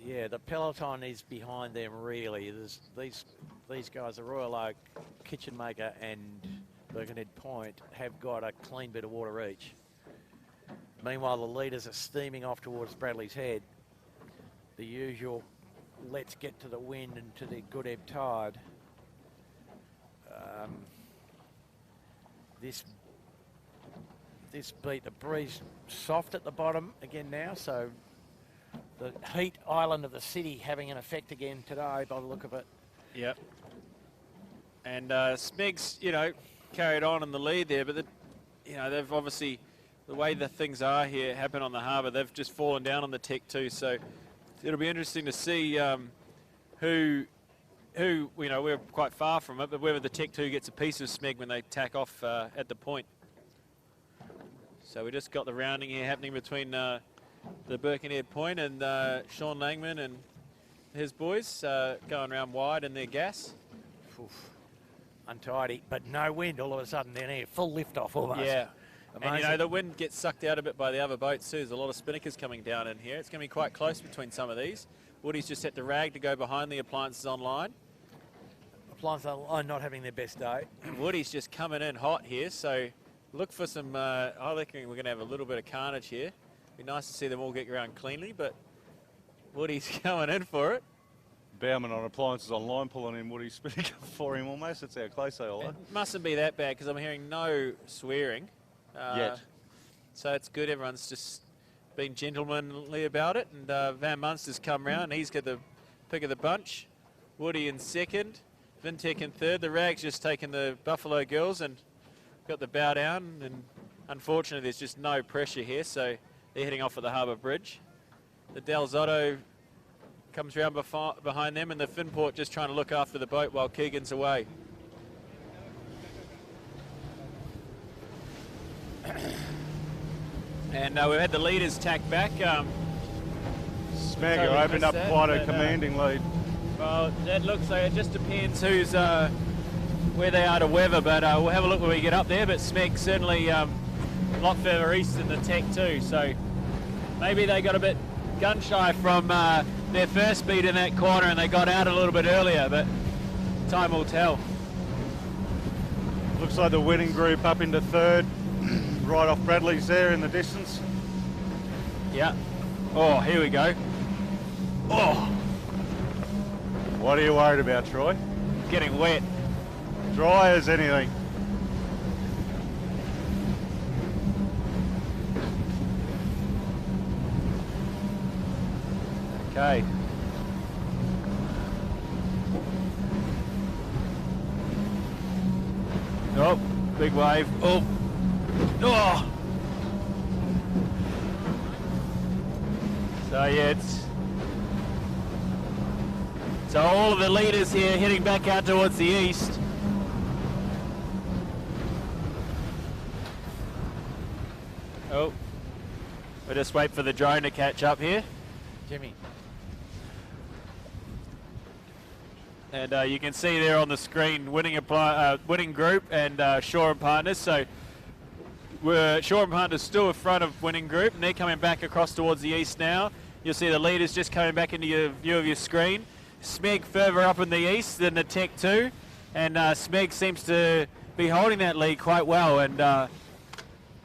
Yeah, the peloton is behind them really. There's these guys, the Royal Oak, Kitchen Maker and Birkenhead Point, have got a clean bit of water each. Meanwhile, the leaders are steaming off towards Bradley's Head. The usual, let's get to the wind and to the good ebb tide. This beat, the breeze soft at the bottom again now, so the heat island of the city having an effect again today by the look of it. Yep. And Smegs, you know, carried on in the lead there, but they've obviously, the way the things are here happen on the harbour, they've just fallen down on the Tech 2. So it'll be interesting to see who, you know, we're quite far from it, but whether the Tech 2 gets a piece of Smeg when they tack off at the point. So we just got the rounding here happening between the Birkenhead Point and Sean Langman and his boys going around wide in their gas. Oof. untidy, but no wind all of a sudden then here, full lift off almost. Yeah. Amazing. And, you know, the wind gets sucked out a bit by the other boats too. There's a lot of spinnakers coming down in here. It's going to be quite close between some of these. Woody's just set the rag to go behind the appliances online. Appliances are not having their best day. And Woody's just coming in hot here, so look for some, I reckon we're going to have a little bit of carnage here. Be nice to see them all get around cleanly, but Woody's coming in for it. Bowman on appliances online, pulling in Woody's spinnaker for him almost. That's how close they all are. It mustn't be that bad because I'm hearing no swearing. Yet. So it's good. Everyone's just been gentlemanly about it. And Van Munster's come round. He's got the pick of the bunch. Woody in second. Vintek in third. The Rag's just taken the Buffalo girls and got the bow down. And unfortunately, there's just no pressure here. So they're heading off at the Harbour Bridge. The Del Zotto comes round behind them. And the Finport just trying to look after the boat while Keegan's away. And we've had the leaders tack back. Smegger opened up quite a commanding lead. Well, that looks like it just depends who's where they are to weather, but we'll have a look when we get up there. But Smeg certainly a lot further east than the Tech too, so maybe they got a bit gun shy from their first speed in that corner and they got out a little bit earlier, but time will tell. Looks like the winning group up into third, right off Bradley's there in the distance. Yeah. Oh, here we go. Oh, What are you worried about, Troy? getting wet. Dry as anything. Okay. Oh, big wave. Oh. Oh. So yeah, so all of the leaders here heading back out towards the east. Oh. We'll just wait for the drone to catch up here. Jimmy. And you can see there on the screen winning group and Shaw and Partners. So Shaw and Partners still in front of winning group, and they're coming back across towards the east now. You'll see the leaders just coming back into your view of your screen. Smeg further up in the east than the Tech 2, and Smeg seems to be holding that lead quite well. And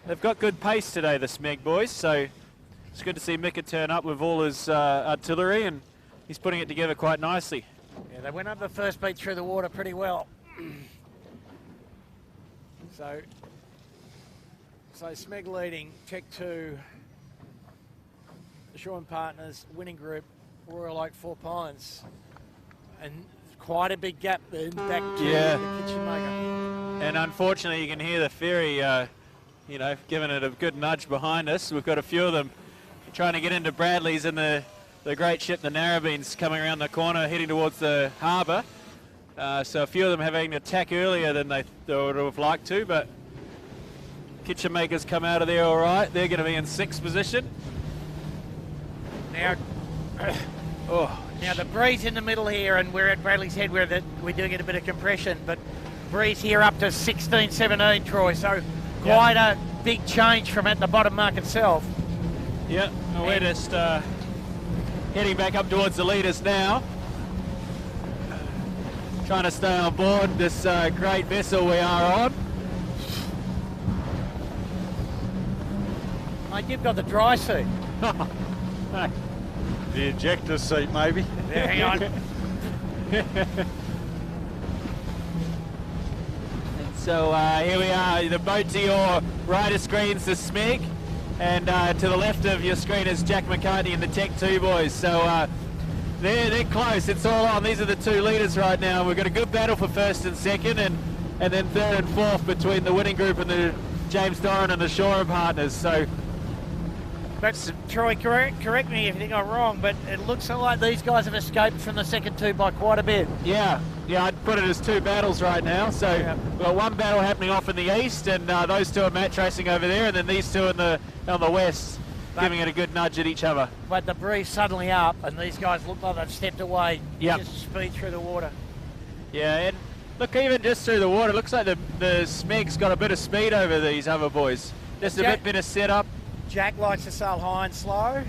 they've got good pace today, the Smeg boys. So it's good to see Mika turn up with all his artillery, and he's putting it together quite nicely. Yeah, they went up the first beat through the water pretty well. So Smeg leading, Tech 2, the Shaw and Partners, winning group, Royal Oak, Four Pines. And quite a big gap then back to the kitchen maker. And unfortunately, you can hear the ferry, giving it a good nudge behind us. We've got a few of them trying to get into Bradley's, and the great ship, the Narrabeen's, coming around the corner, heading towards the harbour. So a few of them having to attack earlier than they would have liked to, but kitchen makers come out of there all right. They're going to be in sixth position. Now, now the breeze in the middle here, and we're at Bradley's Head where we do get a bit of compression, but breeze here up to 16, 17, Troy, so quite a big change from at the bottom mark itself. Yeah, we're just heading back up towards the leaders now. Trying to stay on board this great vessel we are on. Mate, you've got the dry seat. The ejector seat, maybe. Yeah, hang on. And so here we are, the boat to your right of screen's the Smeg, and to the left of your screen is Jack McCartney and the Tech 2 boys. So they're close, it's all on. These are the two leaders right now. We've got a good battle for first and second, and then third and fourth between the winning group and the James Doran and the Shaw and Partners. So But Troy, correct me if you think I'm wrong, but it looks like these guys have escaped from the second two by quite a bit. Yeah, I'd put it as two battles right now. So we've got one battle happening off in the east, and those two are match racing over there, and then these two on the west, giving it a good nudge at each other. But the breeze suddenly up, and these guys look like they've stepped away. Yep. Just speed through the water. Yeah, and Look, even just through the water, looks like the Smeg's got a bit of speed over these other boys. Just a bit of setup. Jack likes to sail high and slow.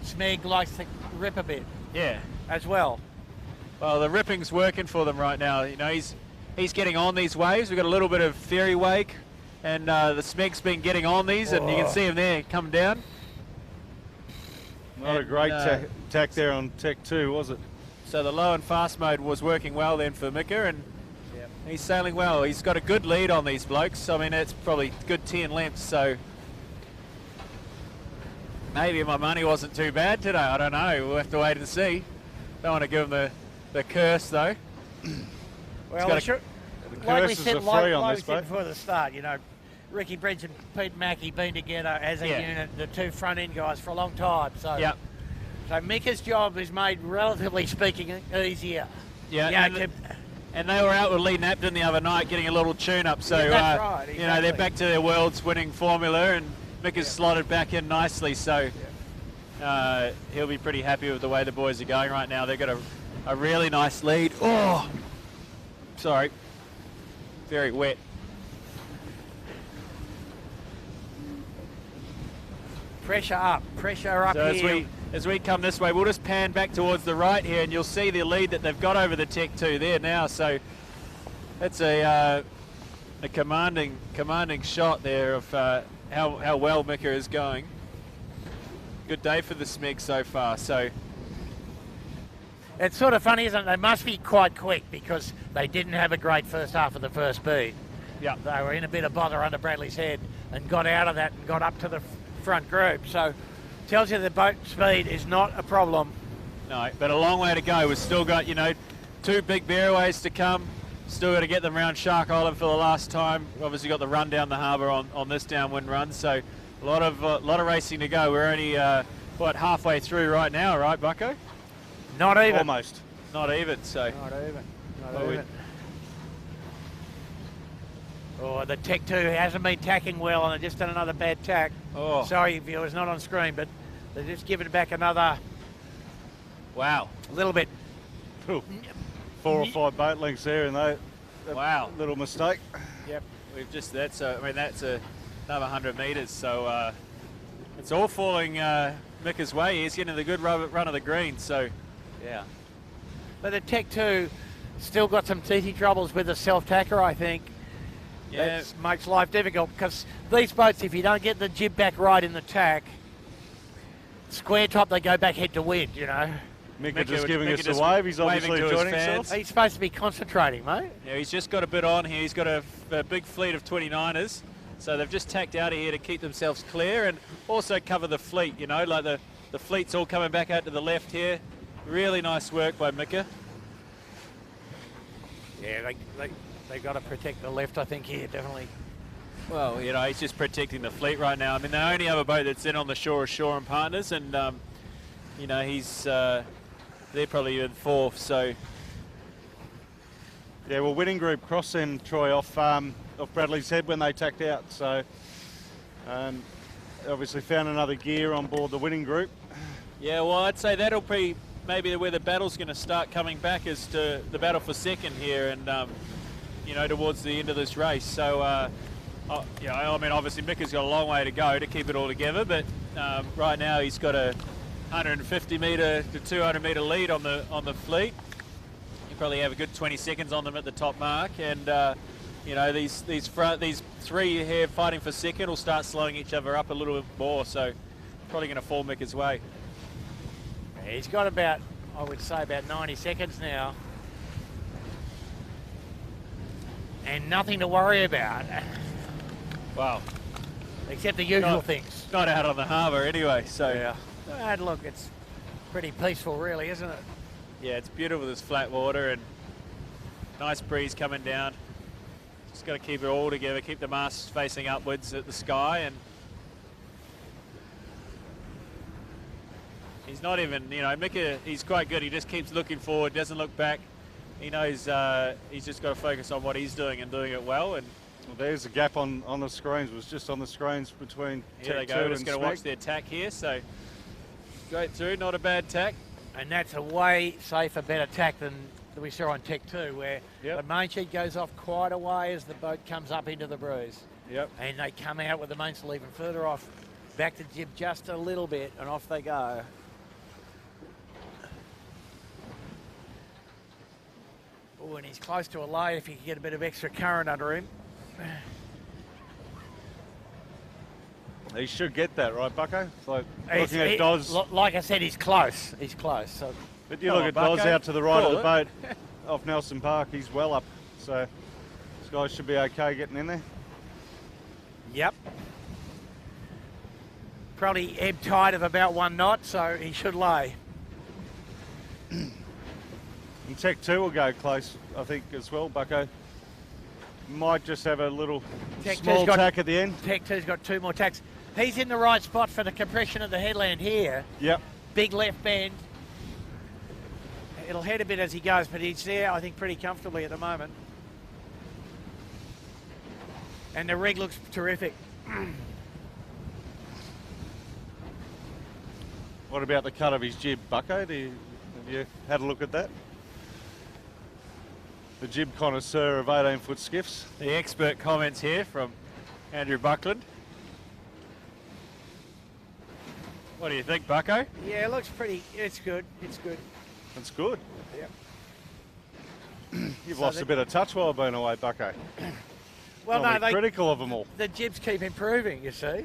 Smeg likes to rip a bit. Yeah. As well. Well, the ripping's working for them right now. You know, he's getting on these waves. We've got a little bit of ferry wake, and the Smeg's been getting on these, and you can see him there come down. Not a great tack there on Tech 2, was it? So the low and fast mode was working well then for Mika, and he's sailing well. He's got a good lead on these blokes. I mean, it's probably good 10 lengths, so maybe my money wasn't too bad today. I don't know. We'll have to wait and see. Don't want to give him the curse, though. Well, like we said, before the start, you know, Ricky Bridge and Pete Mackey been together as a unit, the two front end guys, for a long time. So, so Mika's job is made, relatively speaking, easier. Yeah, and they were out with Lee Napton the other night getting a little tune-up. So, that's right, exactly. You know, they're back to their world's winning formula, and Mika's slotted back in nicely. So he'll be pretty happy with the way the boys are going right now. They've got a really nice lead. Oh, sorry. Very wet. Pressure up so here. As we come this way, we'll just pan back towards the right here, and you'll see the lead that they've got over the Tech 2 there now. So that's a commanding shot there of how well Mika is going. Good day for the Smeg so far. So it's sort of funny, isn't it? They must be quite quick because they didn't have a great first half of the first speed. Yeah, they were in a bit of bother under Bradley's head and got out of that and got up to the front group. So tells you the boat speed is not a problem. No, but a long way to go. We've still got, you know, 2 big bearaways to come. Still got to get them around Shark Island for the last time. Obviously got the run down the harbour on this downwind run. So a lot of racing to go. We're only halfway through right now, right, Bucko? Not even. Almost. Not even. So. Not even. Oh, the Tech 2 hasn't been tacking well, and they've just done another bad tack. Oh. Sorry, viewers, not on screen, but they've just given it back another. Wow. A little bit. 4 or 5 boat lengths there, and they. Wow. Little mistake. Yep. That's another 100 metres. So it's all falling Mika's way. He's getting the good run of the green. So, yeah. But the Tech 2 still got some teethy troubles with the self-tacker, I think. Yeah. That makes life difficult because these boats, if you don't get the jib back right in the tack, square top, they go back head to wind, you know. Mika just giving us a wave. He's obviously enjoying himself. He's supposed to be concentrating, mate. Yeah, he's just got a bit on here. He's got a big fleet of 29ers. So they've just tacked out of here to keep themselves clear and also cover the fleet, you know, like the fleet's all coming back out to the left here. Really nice work by Mika. Yeah, they got to protect the left, I think, here, definitely. Well, you know, he's just protecting the fleet right now. I mean, the only other boat that's in on the shore is Shore and Partners, and, you know, they're probably in 4th, so. Yeah, well, winning group crossed them, Troy, off Bradley's head when they tacked out, so obviously found another gear on board the winning group. Yeah, well, I'd say that'll be maybe where the battle's going to start coming back, is to the battle for second here, and you know, towards the end of this race. So yeah, I mean, obviously Mika's got a long way to go to keep it all together, but right now he's got a 150 metre to 200 metre lead on the fleet. You probably have a good 20 seconds on them at the top mark, and you know, these 3 here fighting for second will start slowing each other up a little bit more, so probably going to fall Mika's way. He's got about, I would say, about 90 seconds now. And nothing to worry about. Wow. Except the usual things. Not out on the harbour anyway, so. Yeah. And look, it's pretty peaceful really, isn't it? Yeah, it's beautiful, this flat water and nice breeze coming down. Just got to keep it all together, keep the masts facing upwards at the sky, and he's not even, you know, Mika, he's quite good. He just keeps looking forward, doesn't look back. He knows he's just got to focus on what he's doing and doing it well. And well, there's a gap on the screens. It was just on the screens between here they go. We're just going to watch their tack here. So straight through, not a bad tack. And that's a way safer, better tack than that we saw on Tech 2, where Yep. the main sheet goes off quite a way as the boat comes up into the breeze. Yep. And they come out with the mainsail even further off, back to jib just a little bit, and off they go. Oh, and he's close to a lay if he can get a bit of extra current under him. He should get that, right, Bucko? It's like He's- looking at he- Doz. Like I said, he's close. He's close. So But you Come look on, at Doz Bucko. out to the right of the Call boat off Nelson Park. He's well up. So this guy should be okay getting in there. yep. Probably ebb tide of about 1 knot, so he should lay. And Tech 2 will go close, I think, as well, Bucko. Might just have a little Tech small 2's got- tack at the end. Tech 2's got 2 more tacks. He's in the right spot for the compression of the headland here. Yep. Big left bend. It'll head a bit as he goes, but he's there, I think, pretty comfortably at the moment. And the rig looks terrific. What about the cut of his jib, Bucko? Have you had a look at that? The jib connoisseur of 18-foot skiffs. The expert comments here from Andrew Buckland. What do you think, Bucko? Yeah, it looks pretty. It's good. It's good. That's good. Yep. You've So lost the- a bit of touch while I've been away, Bucko. Well, Not no, be they, critical of them all. the jibs keep improving, you see.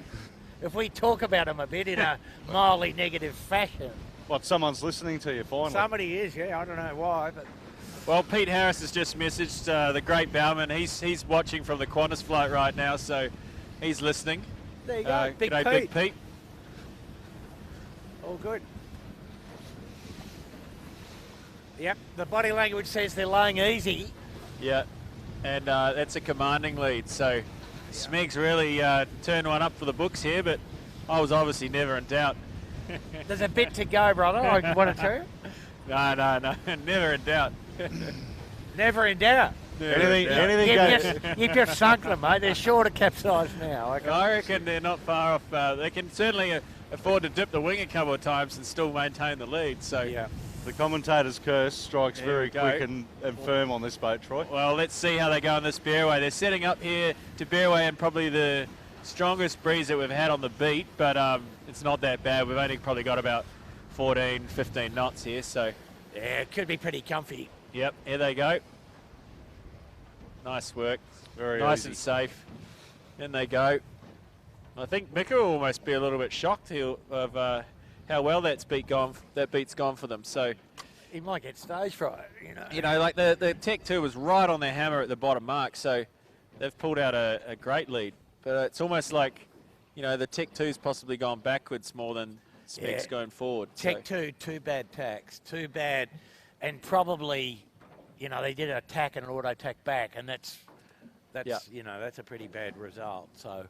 If we talk about them a bit in a mildly negative fashion. What, someone's listening to you finally? Somebody is, yeah, I don't know why, but Well, Pete Harris has just messaged the great bowman. He's watching from the Qantas flight right now, so he's listening. there you go. Big G'day, Pete. Big Pete. All good. Yep, the body language says they're laying easy. Yeah, and that's a commanding lead. So Smeg's really turned one up for the books here, but I was obviously never in doubt. There's a bit to go, brother. I want to tell you. No, never in doubt. Never in doubt. Never in doubt. Anything You've just sunk them, mate. They're short of capsize now. Okay. I reckon they're not far off. They can certainly afford to dip the wing a couple of times and still maintain the lead. So Yeah. The commentator's curse strikes There very we go. quick and firm on this boat, Troy. Well, let's see how they go on this bearway. They're setting up here to bearway and probably the strongest breeze that we've had on the beat, but it's not that bad. We've only probably got about 14, 15 knots here, so Yeah, it could be pretty comfy. yep, here they go. Nice work. Very nice easy. and safe. In they go. I think Mika will almost be a little bit shocked of how well that beat's gone for them. So, He might get stage fright, like the Tech 2 was right on their hammer at the bottom mark, so they've pulled out a great lead. But it's almost like, the Tech 2's possibly gone backwards more than Smeg's Yeah. going forward. Tech so. 2 bad tacks, 2 bad, and probably, they did an attack and an auto attack back, and that's that's a pretty bad result. So,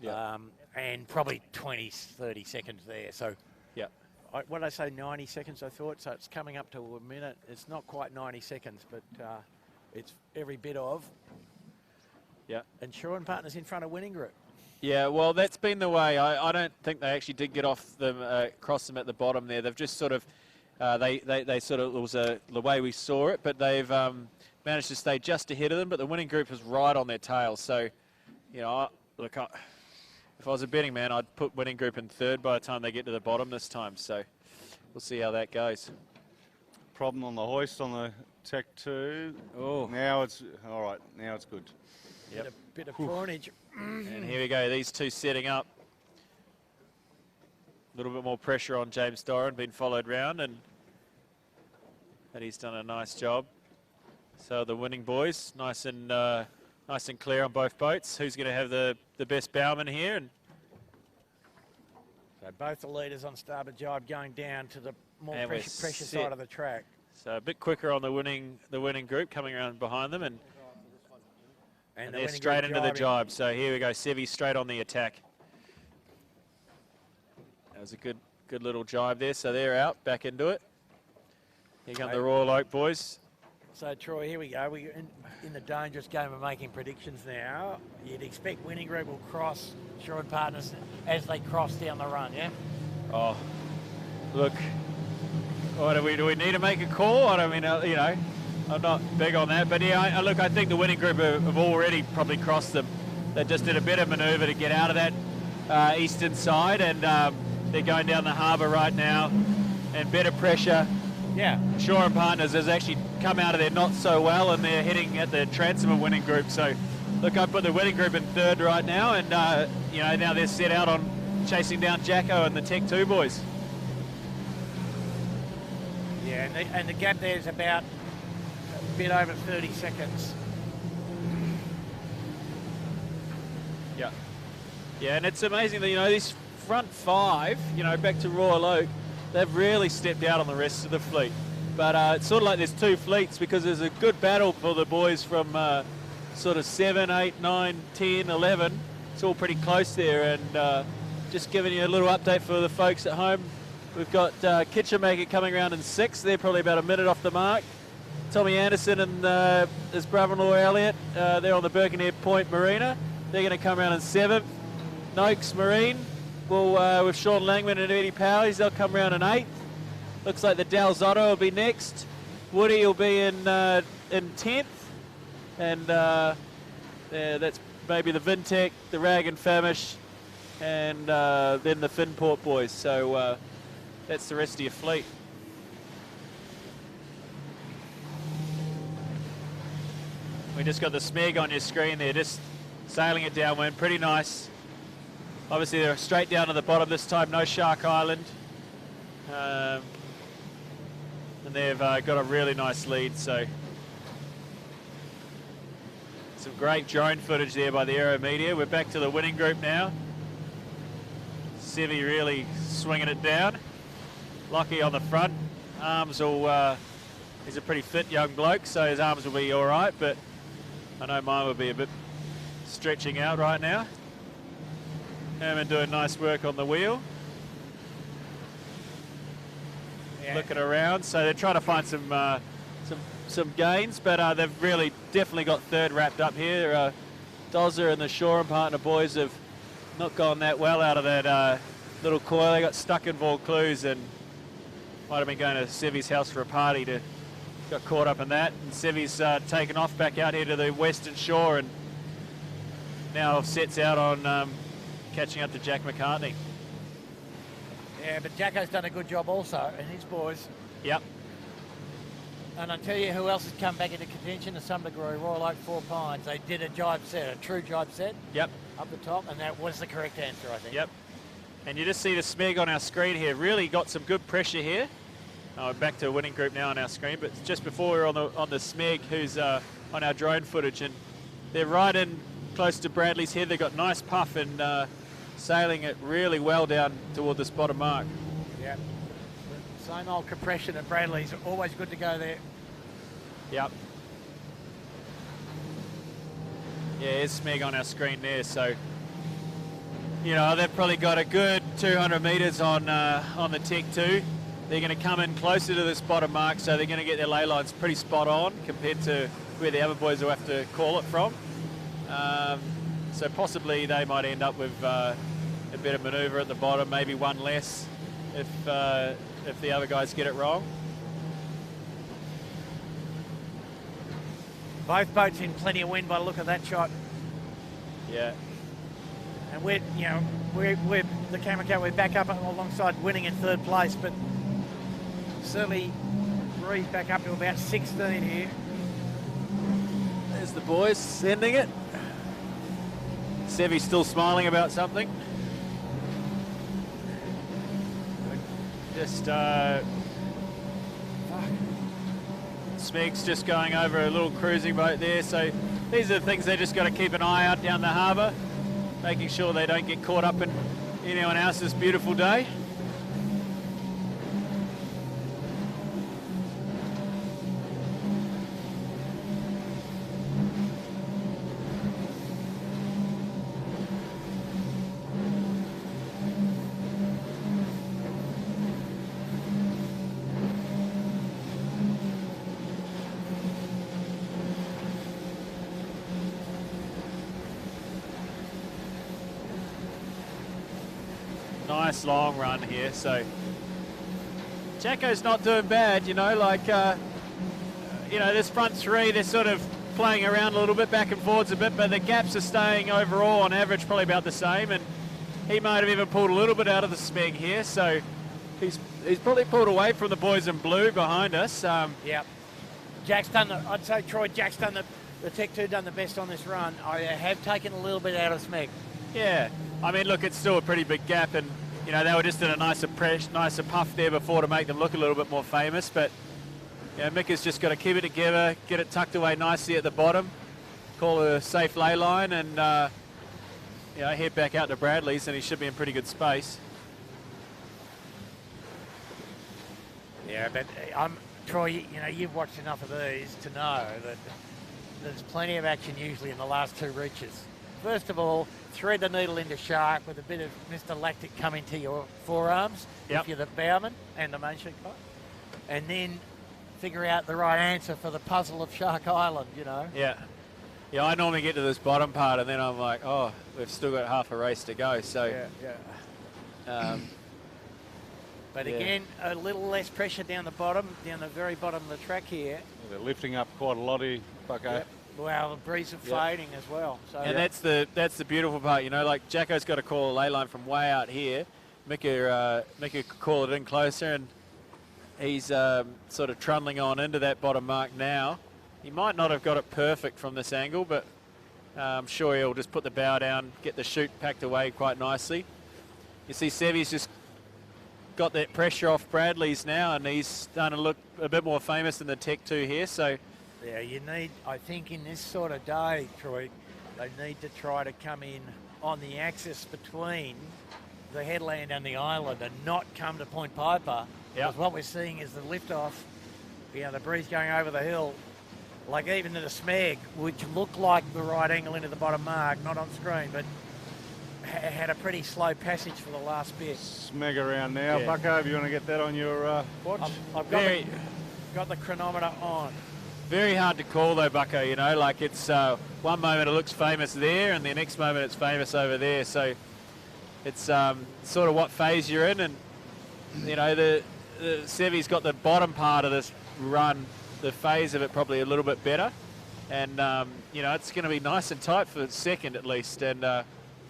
Yeah. and probably 20, 30 seconds there. So, Yeah. what did I say, 90 seconds, I thought? So it's coming up to a minute. It's not quite 90 seconds, but it's every bit of. Yeah. And Shaw and Partners in front of winning group. Yeah, well, that's been the way. I don't think they actually did get off them, cross them at the bottom there. They've just sort of, they sort of, it was the way we saw it, but they've managed to stay just ahead of them, but the winning group was right on their tail. So, if I was a betting man, I'd put winning group in third by the time they get to the bottom this time. So we'll see how that goes. Problem on the hoist on the Tech 2. Oh. Now it's all right. Now it's good. Yep. Bit of prawnage. And here we go, these two setting up. A little bit more pressure on James Doran, been followed round, and he's done a nice job. So the winning boys, nice and clear on both boats. Who's going to have the best bowman here? And So both the leaders on starboard jibe going down to the more And we're pressure set. side of the track. so a bit quicker on the winning group coming around behind them, and And the they're winning straight group into the jibing. jibe. So here we go, Sevi straight on the attack. That was a good little jibe there. So they're out, back into it. Here come the Royal Oak boys. So Troy, here we go. We're in the dangerous game of making predictions now. You'd expect winning group will cross Shaw and Partners as they cross down the run, yeah? Oh, look, Or do we need to make a call? I mean, you know, I'm not big on that. But yeah, look, I think the winning group have already probably crossed them. They just did a better manoeuvre to get out of that eastern side, and they're going down the harbour right now, and better pressure. Yeah. Shaw and Partners has actually come out of there not so well, and they're heading at the transom of winning group. So, look, I put the winning group in third right now, and you know, now they're set out on chasing down Jacko and the Tech 2 boys. Yeah, and the gap there is about a bit over 30 seconds. Yeah. Yeah, and it's amazing that, you know, these front five, you know, back to Royal Oak, they've really stepped out on the rest of the fleet. But it's sort of like there's two fleets, because there's a good battle for the boys from sort of 7, 8, 9, 10, 11. It's all pretty close there. And just giving you a little update for the folks at home. We've got Kitchenmaker coming around in 6th. They're probably about a minute off the mark. Tommy Anderson and his brother-in-law Elliot, they're on the Birkenhead Point Marina. They're going to come around in 7th. Noakes Marine, with Sean Langman and Eddie Powers, they'll come around in 8th. Looks like the Dalzotto will be next. Woody will be in 10th. And that's maybe the Vintech, the Rag and Famish, and then the Finport boys. So that's the rest of your fleet. We just got the Smeg on your screen there, just sailing it downwind, pretty nice. Obviously they're straight down to the bottom this time, no Shark Island. And they've got a really nice lead, so some great drone footage there by the AeroMedia. We're back to the winning group now. Sevi really swinging it down. Lockie on the front. Arms will, he's a pretty fit young bloke, so his arms will be all right, but I know mine will be a bit stretching out right now. Herman doing nice work on the wheel. Yeah. Looking around, so they're trying to find some gains, but they've really definitely got third wrapped up here. Dozzer and the Shaw and Partner boys have not gone that well out of that little coil. They got stuck in Vaucluse and might have been going to Sevi's house for a party, got caught up in that, and Sevi's taken off back out here to the western shore and now sets out on catching up to Jack McCartney. Yeah, but Jacko's done a good job also, and his boys. Yep. And I'll tell you who else has come back into contention to some degree, Royal Oak Four Pines. They did a jibe set, a true jibe set. Yep. Up the top, and that was the correct answer, I think. Yep. And you just see the Smeg on our screen here. Really got some good pressure here. We're back to a winning group now on our screen, but just before we were on the Smeg, who's on our drone footage, and they're right in close to Bradley's head. They've got nice puff and sailing it really well down toward this bottom mark. Yeah. Same old compression at Bradley's. Always good to go there. Yep. Yeah, here's Smeg on our screen there. So, you know, they've probably got a good 200 metres on the Tech 2. They're going to come in closer to this bottom mark, so they're going to get their ley lines pretty spot on compared to where the other boys will have to call it from. So possibly they might end up with a better manoeuvre at the bottom, maybe one less if the other guys get it wrong. Both boats in plenty of wind by the look of that shot. Yeah. And we're the camera car, we're back up alongside winning in third place, but certainly Reed's back up to about 16 here. There's the boys sending it. Sevi's still smiling about something. Just Smeg's just going over a little cruising boat there, so these are the things they just got to keep an eye out down the harbour, making sure they don't get caught up in anyone else's beautiful day. Nice long run here, so Jacko's not doing bad, you know, like, you know, this front three, they're sort of playing around a little bit, back and forwards a bit, but the gaps are staying overall on average probably about the same, and he might have even pulled a little bit out of the smeg here, so he's probably pulled away from the boys in blue behind us. Yeah. Jack's done I'd say, Troy, Jack's done the Tech 2 done the best on this run. I have taken a little bit out of smeg. Yeah, I mean, look, it's still a pretty big gap, and, you know, they were just in a nicer puff there before to make them look a little bit more famous, but yeah, Mick has just got to keep it together, get it tucked away nicely at the bottom, call a safe lay line, and you know, head back out to Bradley's, and he should be in pretty good space. Yeah, but Troy, you know, you've watched enough of these to know that there's plenty of action usually in the last two reaches. First of all, thread the needle into shark with a bit of Mr. Lactic coming to your forearms if you're the bowman and the main sheet guy, and then figure out the right answer for the puzzle of Shark Island, you know. Yeah. Yeah, I normally get to this bottom part and then I'm like, oh, we've still got half a race to go. So, but again, a little less pressure down the bottom, down the very bottom of the track here. Yeah, they're lifting up quite a lot here, Bucko. Yep. Well, the breeze is fading as well. So and that's the beautiful part, you know, like Jacko's got to call a lay line from way out here. Micker could call it in closer, and he's sort of trundling on into that bottom mark now. He might not have got it perfect from this angle, but I'm sure he'll just put the bow down, get the chute packed away quite nicely. You see Sevy's just got that pressure off Bradley's now, and he's starting to look a bit more famous than the Tech 2 here. So yeah, you need, I think in this sort of day, Troy, they need to try to come in on the axis between the headland and the island and not come to Point Piper. Because what we're seeing is the lift-off, you know, the breeze going over the hill, like even to the smeg, which looked like the right angle into the bottom mark, not on screen, but had a pretty slow passage for the last bit. Smeg around now. Bucko, if you want to get that on your watch. I've got the chronometer on. Very hard to call though, Bucko, you know, like it's one moment it looks famous there and the next moment it's famous over there. So it's sort of what phase you're in, and, you know, the Sevy's got the bottom part of this run, the phase of it probably a little bit better. And, you know, it's going to be nice and tight for second at least. And we're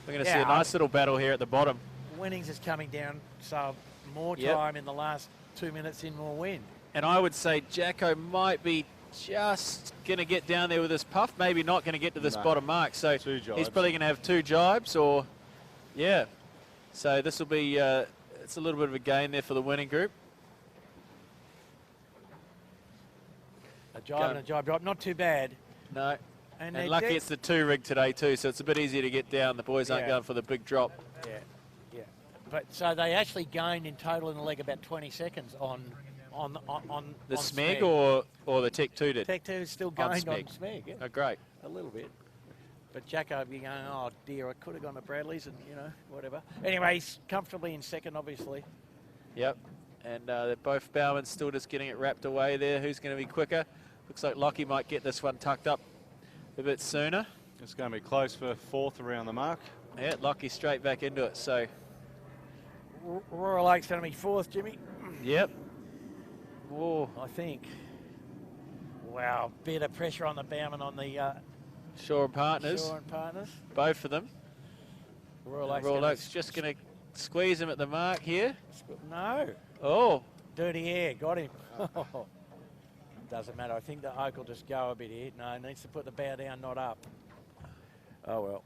going to see a nice little battle here at the bottom. Winnings is coming down, so more time in the last 2 minutes in, more wind. And I would say Jacko might be just going to get down there with this puff, maybe not going to get to this bottom mark. So he's probably going to have two jibes or, So this will be, it's a little bit of a gain there for the winning group. A jibe and a jibe drop, not too bad. No. And lucky it's the 2 rig today too, so it's a bit easier to get down. The boys aren't going for the big drop. Yeah. But so they actually gained in total in the leg about 20 seconds on the smeg or the Tech 2 did? Tech 2 is still gained on smeg. Yeah. Oh, great. A little bit. But Jacko be going, oh dear, I could have gone to Bradley's and, you know, whatever. Anyway, he's comfortably in second, obviously. Yep. And they're both bowmen still just getting it wrapped away there. Who's going to be quicker? Looks like Lockie might get this one tucked up a bit sooner. It's going to be close for fourth around the mark. Yeah, Lockie straight back into it. So Royal Lake's going to be fourth, Jimmy. Yep. Whoa. I think. Wow, bit of pressure on the bowman on the Shaw and Partners. Shaw and Partners. Both of them. Royal Lake's just going to squeeze him at the mark here. No. Oh. Dirty air, got him. Doesn't matter. I think the oak will just go a bit here. No, needs to put the bow down, not up. Oh, well.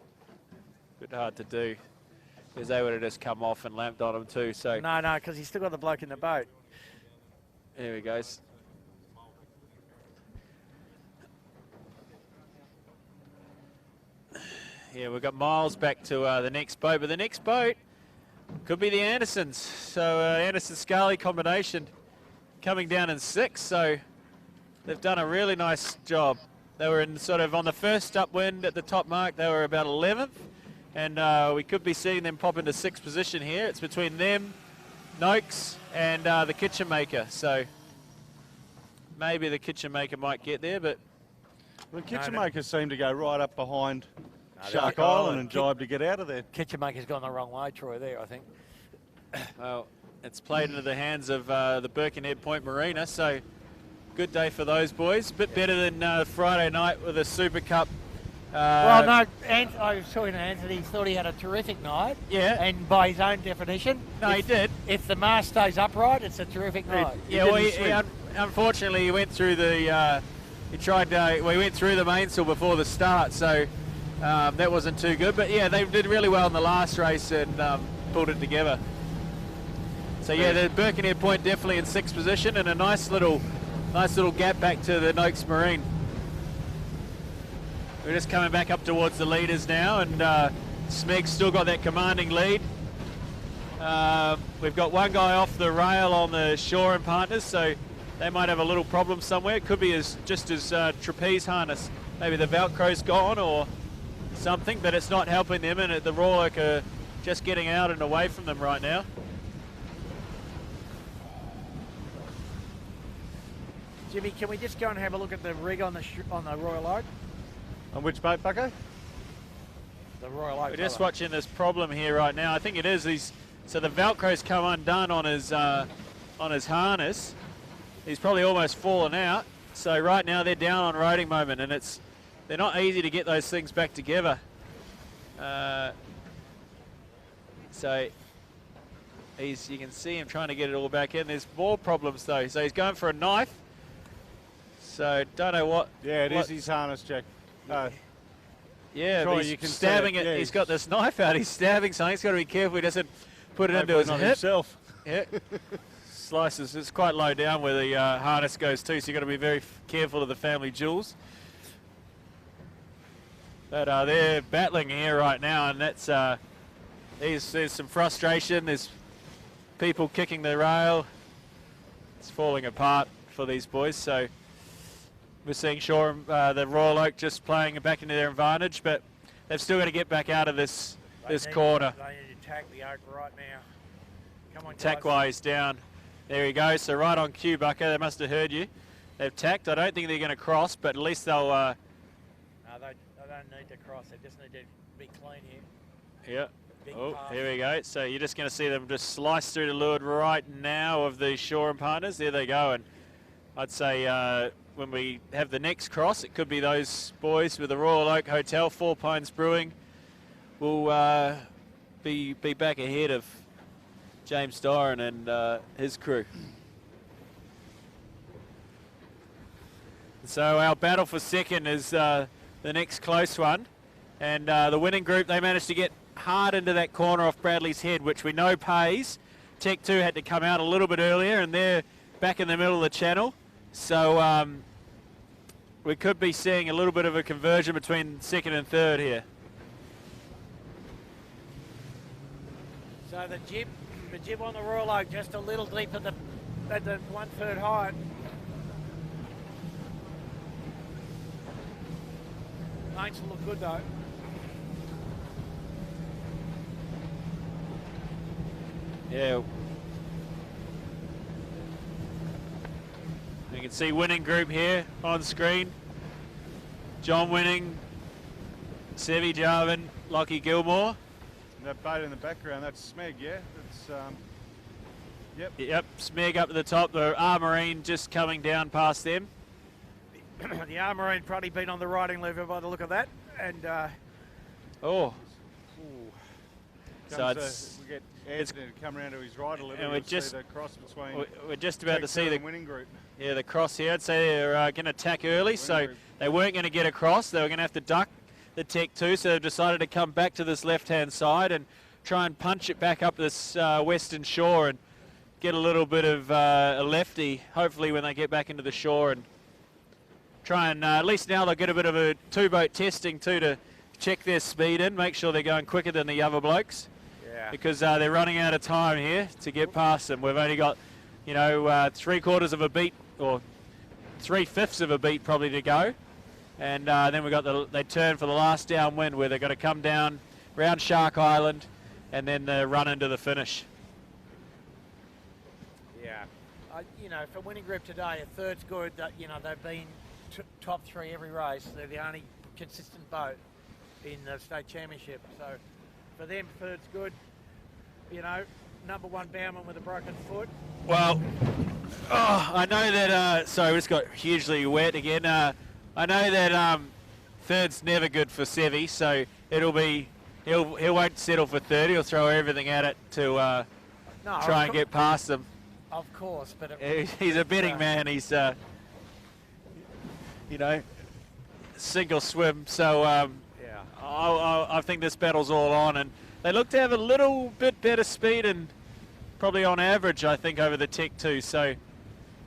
Bit hard to do. He was able to just come off and lamped on him too. So No, because he's still got the bloke in the boat. There he goes. Yeah, we've got Miles back to the next boat, but the next boat could be the Andersons. So Anderson-Scully combination coming down in 6th, so they've done a really nice job. They were in sort of on the first upwind at the top mark, they were about 11th, and we could be seeing them pop into 6th position here. It's between them, Noakes, and the Kitchen Maker, so maybe the Kitchen Maker might get there, but the Kitchen Makers seem to go right up behind Shark Island and jibe to get out of there. Kitchen Maker's gone the wrong way, Troy, there, I think. Well, it's played into the hands of the Birkenhead Point Marina. So good day for those boys. A bit better than Friday night with a Super Cup. Well, no, I was talking to Anthony. He thought he had a terrific night. Yeah. And by his own definition, He did. If the mast stays upright, it's a terrific night. Yeah, well, unfortunately, he went through the. We went through the mainsail before the start, so that wasn't too good. But yeah, they did really well in the last race and pulled it together. So yeah, the Birkenhead Point definitely in 6th position and a nice little gap back to the Noakes Marine. We're just coming back up towards the leaders now, and Smeg's still got that commanding lead. We've got one guy off the rail on the Shore and Partners, so they might have a little problem somewhere. It could be just his trapeze harness. Maybe the Velcro's gone or something, but it's not helping them, and the Royal Oak are just getting out and away from them right now. Jimmy, can we just go and have a look at the rig on the Royal Oak? On which boat, Bucko? The Royal Oak. We're just watching this problem here right now. I think it is so the Velcro's come undone on his harness. He's probably almost fallen out. So right now they're down on roding moment, and they're not easy to get those things back together. So you can see him trying to get it all back in. There's more problems though. So he's going for a knife. So don't know what. Yeah, it is his harness, Jack. Yeah, Troy, he's you can stabbing it. Yeah, he's got this knife out. He's stabbing something. He's got to be careful he doesn't put it into his hip. Himself. Yeah. Slices. It's quite low down where the harness goes to, so you've got to be very careful of the family jewels. But they're battling here right now, and that's there's some frustration. There's people kicking the rail. It's falling apart for these boys. So we're seeing Shore, the Royal Oak just playing back into their advantage, but they've still got to get back out of this corner. They need to tack the Oak right now. Come on, Tack-wise down. There he goes. So right on cue, Bucko. They must have heard you. They've tacked. I don't think they're going to cross, but at least they'll... No, they don't need to cross. They just need to be clean here. Yeah. Big Oh, pass. here we go. So you're just going to see them just slice through the leeward right now of the Shore and Partners. There they go. And I'd say when we have the next cross, it could be those boys with the Royal Oak Hotel, Four Pines Brewing, will be back ahead of James Doran and his crew. So our battle for second is the next close one. And the winning group, they managed to get hard into that corner off Bradley's Head, which we know pays. Tech 2 had to come out a little bit earlier, and they're back in the middle of the channel. So we could be seeing a little bit of a conversion between second and third here. So the jib on the Royal Oak just a little deep at the 1/3 height. Mates will look good though. Yeah. You can see winning group here on screen. John Winning, Sevi Jarvin, Lockie Gilmore. And that boat in the background, that's Smeg, yeah? That's, yep. Yep, Smeg up to the top. The Armarine just coming down past them. The Armarine probably been on the riding lever by the look of that. And Oh. So we get Anthony to come around to his right a little. And we're and just see the cross between. We're just about to see the winning group. Yeah, the cross here. I'd say they're going to attack early, so they weren't going to get across. They were going to have to duck the Tech 2, so they've decided to come back to this left-hand side and try and punch it back up this western shore and get a little bit of a lefty, hopefully, when they get back into the shore, and try and at least now they'll get a bit of a two-boat testing too to check their speed in, make sure they're going quicker than the other blokes. yeah, Because they're running out of time here to get past them. We've only got, 3/4 of a beat, or 3/5 of a beat probably to go. And then we've got they turn for the last downwind where they've got to come down round Shark Island and then run into the finish. yeah. For winning group today, a third's good. They've been top three every race. They're the only consistent boat in the state championship. So for them, third's good. number 1 Bowman with a broken foot. Well, I know that, sorry, we just got hugely wet again. I know that third's never good for Sevy, so it'll be, he won't settle for third. He'll throw everything at it to try and get past them. Of course, but he's a betting man. He's, you know, sink or swim. So yeah, I think this battle's all on, and they look to have a little bit better speed and probably on average, I think, over the Tech 2. So,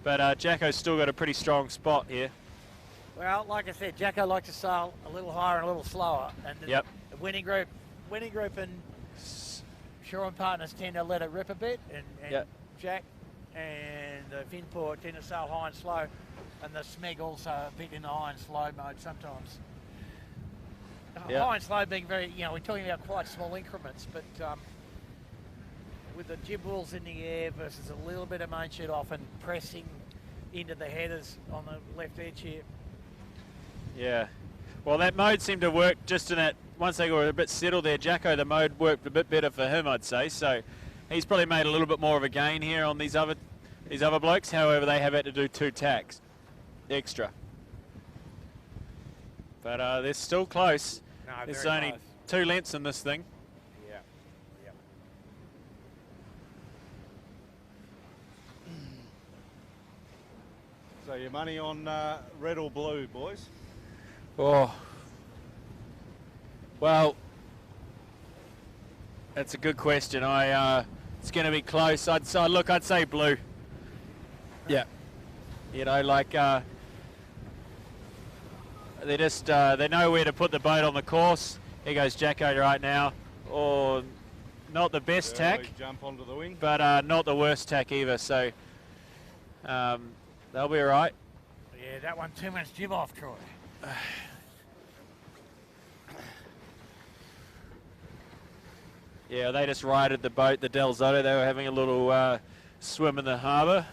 but Jacko's still got a pretty strong spot here. Well, like I said, Jacko likes to sail a little higher and a little slower, and the winning group and Shaw and Partners tend to let it rip a bit, and Jack and the Finport tend to sail high and slow, and the Smeg also a bit in the high and slow mode sometimes. High and slow being very, you know, we're talking about quite small increments, but with the jib wheels in the air versus a little bit of main sheet off and pressing into the headers on the left edge here. Yeah. Well, that mode seemed to work just in that, once they were a bit settled there, Jacko, the mode worked a bit better for him, I'd say. So he's probably made a little bit more of a gain here on these other blokes. However, they have had to do 2 tacks extra. But they're still close. No, there's only close. 2 lengths in this thing. Yeah. Yep. So your money on red or blue, boys? Oh. Well, that's a good question. It's going to be close. I'd say blue. Yeah. You know, like they just they know where to put the boat on the course. Here goes Jacko right now. Or not the best tack. Jump onto the wing. But not the worst tack either. So they'll be all right. Yeah, that one too much jib off, Troy. Yeah, they just righted the boat, the Del Zotto. They were having a little swim in the harbour,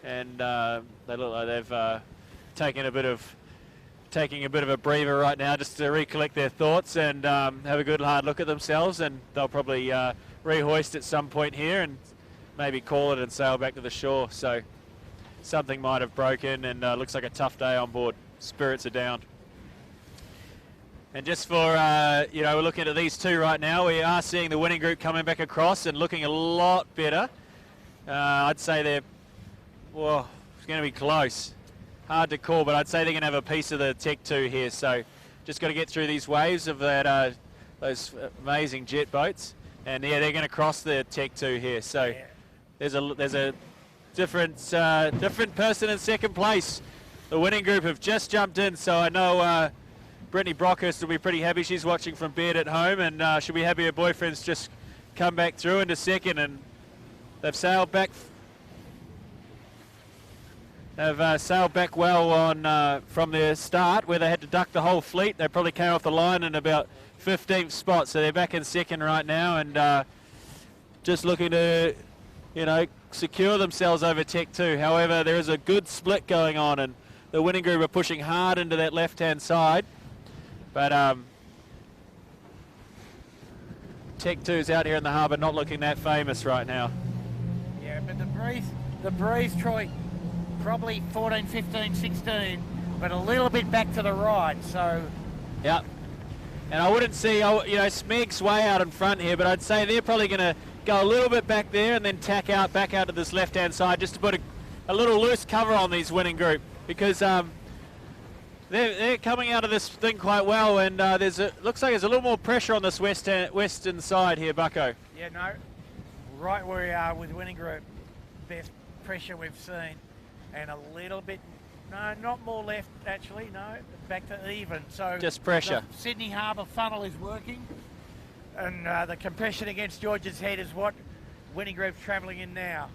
and they look like they've taking a bit of a breather right now, just to recollect their thoughts and have a good hard look at themselves. And they'll probably rehoist at some point here and maybe call it and sail back to the shore. So something might have broken, and looks like a tough day on board. Spirits are down. And just for, you know, we're looking at these 2 right now. We are seeing the winning group coming back across and looking a lot better. I'd say they're, well, it's going to be close. Hard to call, but I'd say they're going to have a piece of the Tech 2 here. So just got to get through these waves of that those amazing jet boats. And yeah, they're going to cross the Tech 2 here. So there's a different person in second place. The winning group have just jumped in, so I know Brittany Brockhurst will be pretty happy. She's watching from bed at home, and she'll be happy her boyfriend's just come back through into second, and they've sailed back. They've sailed back well on from their start, where they had to duck the whole fleet. They probably came off the line in about 15th spot, so they're back in second right now, and just looking to, you know, secure themselves over Tech 2. However, there is a good split going on, and the winning group are pushing hard into that left-hand side. But Tech 2's out here in the harbour, not looking that famous right now. Yeah, but the breeze, Troy, probably 14, 15, 16, but a little bit back to the right, so... Yep. And I wouldn't see, you know, Smeg's way out in front here, but I'd say they're probably going to go a little bit back there and then tack out back out to this left-hand side just to put a little loose cover on these winning group, because they're coming out of this thing quite well, and looks like there's a little more pressure on this western side here, Bucko. Yeah, no, right where we are with winning group, best pressure we've seen, and a little bit, no, not more left actually, no, back to even. So just pressure. The Sydney Harbour funnel is working, and the compression against George's Head is what winning group's travelling in now.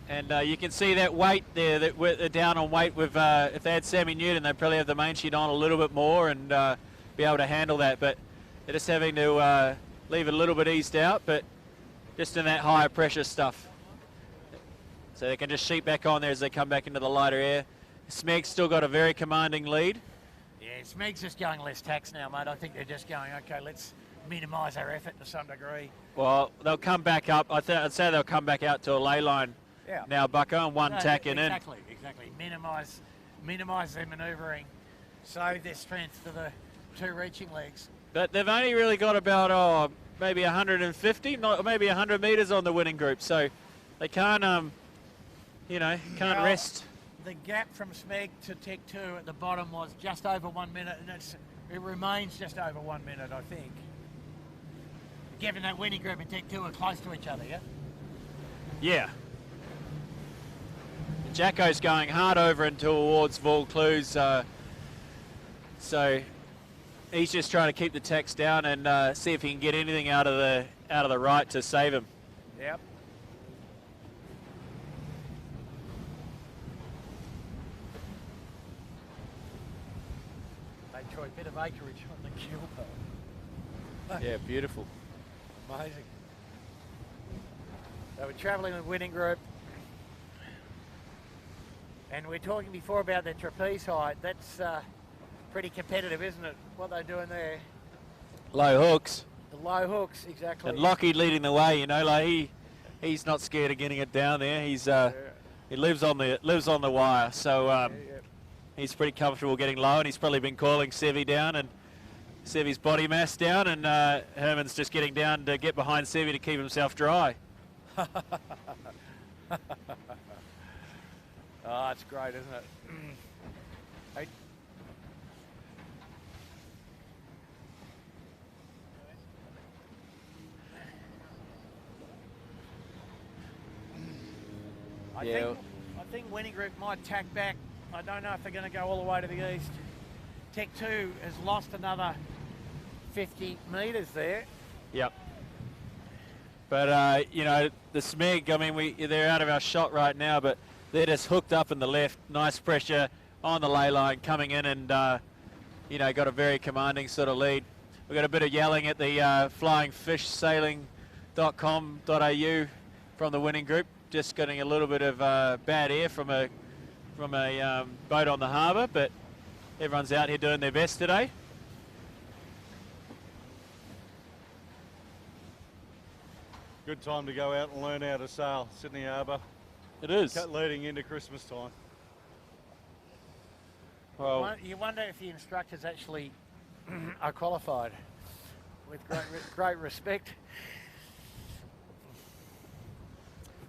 And you can see that weight there, that they're down on weight with, if they had Sammy Newton, they'd probably have the main sheet on a little bit more and be able to handle that. But they're just having to leave it a little bit eased out, but just in that higher pressure stuff. So they can just sheet back on there as they come back into the lighter air. Smeg's still got a very commanding lead. Yeah, Smeg's just going less tax now, mate. I think they're just going, okay, let's minimise our effort to some degree. Well, they'll come back up. I'd say they'll come back out to a ley line now, Bucko, and one tacking in. Exactly. Minimise their manoeuvring, save their strength for the two reaching legs. But they've only really got about, maybe 150, maybe 100 metres on the winning group, so they can't, can't rest. The gap from Smeg to Tech 2 at the bottom was just over 1 minute, and it remains just over 1 minute, I think. Given that winning group and Tech 2 are close to each other, yeah? Yeah. Jacko's going hard over and towards Vaucluse, so he's just trying to keep the text down and see if he can get anything out of the right to save him. Yep. Hey Troy, a bit of acreage on the kill though. Yeah, beautiful. Amazing. So we're travelling with winning group. And we were talking before about the trapeze height. That's pretty competitive, isn't it? What they're doing there. Low hooks. The low hooks, exactly. And Lockheed leading the way, he's not scared of getting it down there. He lives on the wire, so he's pretty comfortable getting low, and he's probably been calling Sevy down and Sevy's body mass down, and Herman's just getting down to get behind Sevy to keep himself dry. Oh, it's great, isn't it? Hey. I think winning group might tack back. I don't know if they're going to go all the way to the east. Tech 2 has lost another 50 metres there. Yep. But, the Smeg, they're out of our shot right now, but they're just hooked up in the left. Nice pressure on the ley line coming in and, got a very commanding sort of lead. We've got a bit of yelling at the flyingfishsailing.com.au from the winning group. Just getting a little bit of bad air from a boat on the harbour, but everyone's out here doing their best today. Good time to go out and learn how to sail Sydney Harbour. It is. Leading into Christmas time. Well, you wonder if the instructors actually are qualified. With great respect.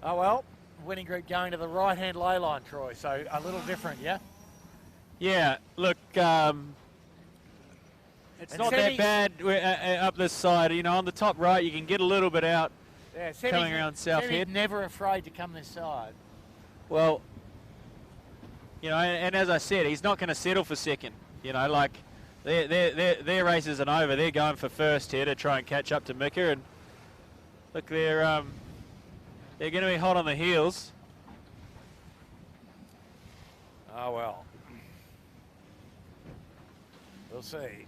Oh well, winning group going to the right-hand ley line, Troy. So a little different, yeah. Yeah. Look, it's not that bad up this side. On the top right, you can get a little bit out. Yeah, coming around South Head. Never afraid to come this side. Well, and as I said, he's not going to settle for second. Their race isn't over. They're going for first here to try and catch up to Mika. And look, they're going to be hot on the heels. Oh well, we'll see.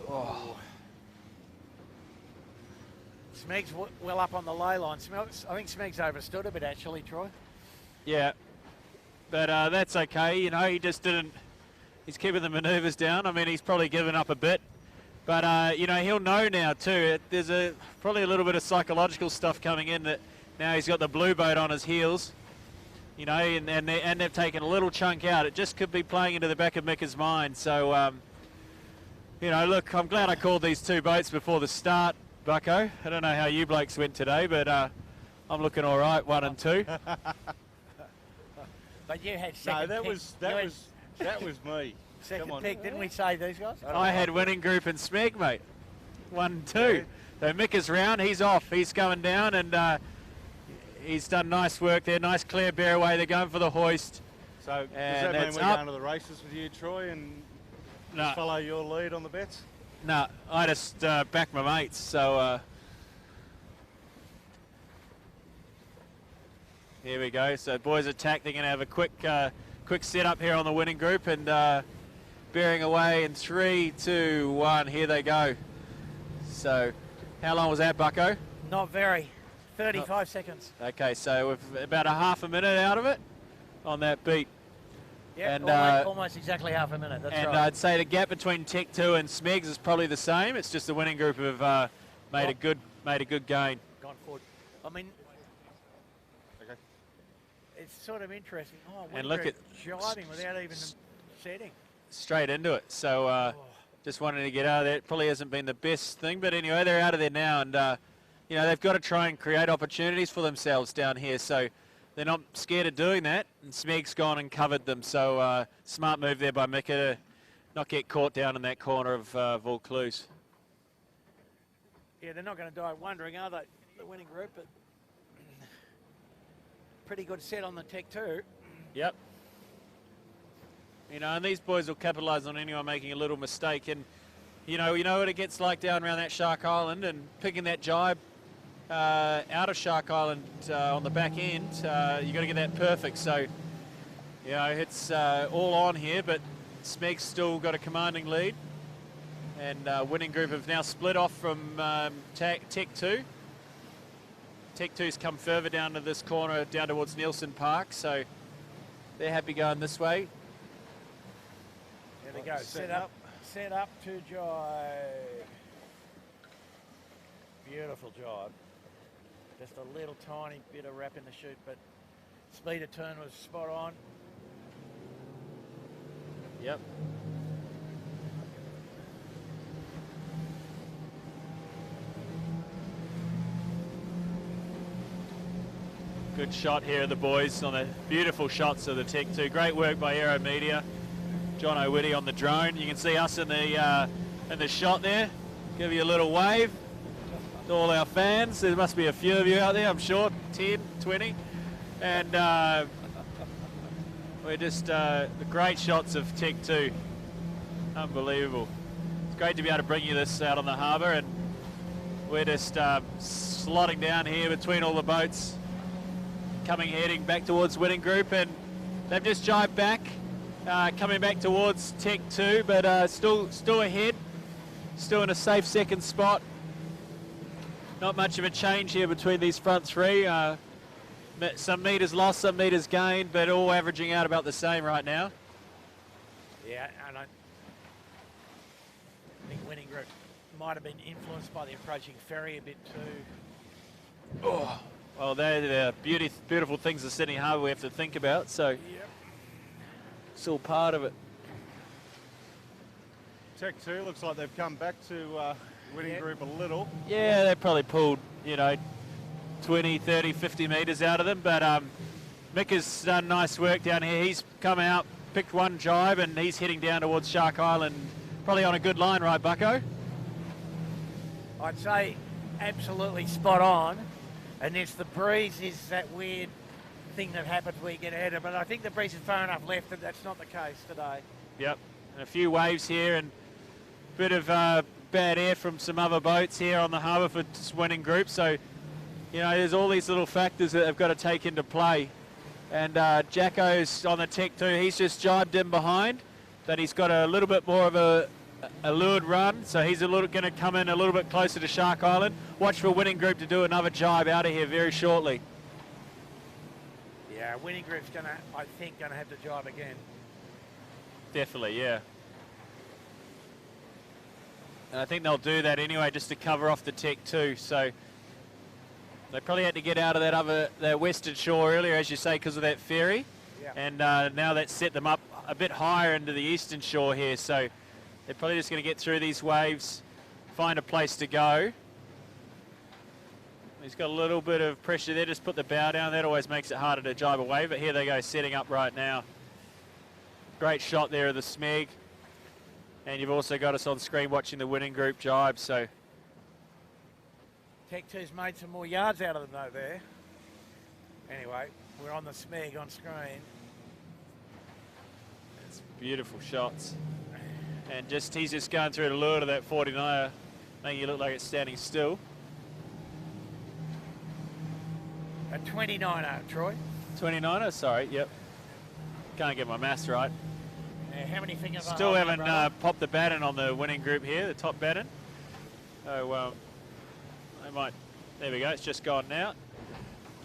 Oh. Smeg's well up on the ley line. I think Smeg's overstood a bit actually, Troy. Yeah, but that's okay. He just didn't. He's keeping the manoeuvres down. He's probably given up a bit, but he'll know now too. There's probably a little bit of psychological stuff coming in that now he's got the blue boat on his heels. And they've taken a little chunk out. It just could be playing into the back of Mika's mind. So, look, I'm glad I called these two boats before the start. Bucko, I don't know how you blokes went today, but I'm looking all right, 1 and 2. But you had second that pick. was me. Second pick, didn't we say these guys? I had winning group and Smeg, mate. 1 and 2. So Mick is round, he's off, he's coming down, and he's done nice work there, nice clear bear away. They're going for the hoist. So and does that mean we're going to the races with you, Troy, and follow your lead on the bets? No, I just back my mates, so here we go. So boys attack, they're going to have a quick setup here on the winning group, and bearing away in 3, 2, 1, here they go. So how long was that, Bucko? Not very, 35 seconds. Okay, so we've about a half a minute out of it on that beat. Yeah, And, almost exactly half a minute. That's and right. I'd say the gap between Tech 2 and Smegs is probably the same. It's just the winning group have made a good gain. Gone forward. I mean, Okay. it's sort of interesting. Oh, And look at jiving without even setting. straight into it. So just wanted to get out of there. It probably hasn't been the best thing, but anyway, they're out of there now, and you know, they've got to try and create opportunities for themselves down here. So they're not scared of doing that. And Smeg's gone and covered them. So smart move there by Mika to not get caught down in that corner of Vaucluse. Yeah, they're not going to die wondering, are they? The winning group, but pretty good set on the Tech 2. Yep. You know, and these boys will capitalise on anyone making a little mistake. And, you know what it gets like down around that Shark Island, and picking that jibe out of Shark Island on the back end, you got to get that perfect. So, you know, it's all on here, but Smeg's still got a commanding lead. And winning group have now split off from Tech 2. Tech 2's come further down to this corner, down towards Nielsen Park, so they're happy going this way. There they go. Set up to jibe. Beautiful jibe. Just a little tiny bit of wrap in the chute, but speed of turn was spot on. Yep. Good shot here of the boys on the beautiful shots of the Tech 2. Great work by AeroMedia. John O'Witty on the drone. You can see us in the shot there. Give you a little wave to all our fans. There must be a few of you out there, I'm sure, 10, 20. And we're just the great shots of Tech 2. Unbelievable. It's great to be able to bring you this out on the harbour, and we're just slotting down here between all the boats, heading back towards winning group, and they've just jibed back, coming back towards Tech 2, but still ahead, still in a safe second spot. Not much of a change here between these front three. Some metres lost, some metres gained, but all averaging out about the same right now. Yeah, and I think winning group might have been influenced by the approaching ferry a bit too. Oh. Well, they're the beautiful things of Sydney Harbour we have to think about, so Yep. It's all part of it. Tech 2 looks like they've come back to winning group a little. Yeah, they probably pulled, 20, 30, 50 metres out of them, but Mick has done nice work down here. He's come out, picked one jibe, and he's heading down towards Shark Island, probably on a good line, right, Bucko? I'd say absolutely spot on. And it's the breeze is that weird thing that happens where you get ahead of it. But I think the breeze is far enough left that that's not the case today. Yep, and a few waves here, and a bit of bad air from some other boats here on the harbour for this winning group. So, there's all these little factors that they've got to take into play. And Jacko's on the Tech 2. He's just jibed in behind, but he's got a little bit more of a lured run, so he's going to come in a little bit closer to Shark Island. Watch for winning group to do another jibe out of here very shortly. Yeah, winning group's going to have to jibe again. Definitely, yeah. And I think they'll do that anyway, just to cover off the Tech 2. So they probably had to get out of that western shore earlier, as you say, because of that ferry. Yeah. And now that's set them up a bit higher into the eastern shore here. So they're probably just going to get through these waves, find a place to go. He's got a little bit of pressure there, just put the bow down. That always makes it harder to jibe away, but here they go, setting up right now. Great shot there of the Smeg. And you've also got us on screen watching the winning group jibe, so. Tech 2's made some more yards out of them though there. Anyway, we're on the Smeg on screen. It's beautiful shots. And he's just going through the lure to that 49er, making it look like it's standing still. A 29er, Troy. 29er, sorry, yep. Can't get my maths right. Yeah, how many fingers on Still hold, haven't popped the baton on the winning group here, the top baton. So, they might, there we go, it's just gone out.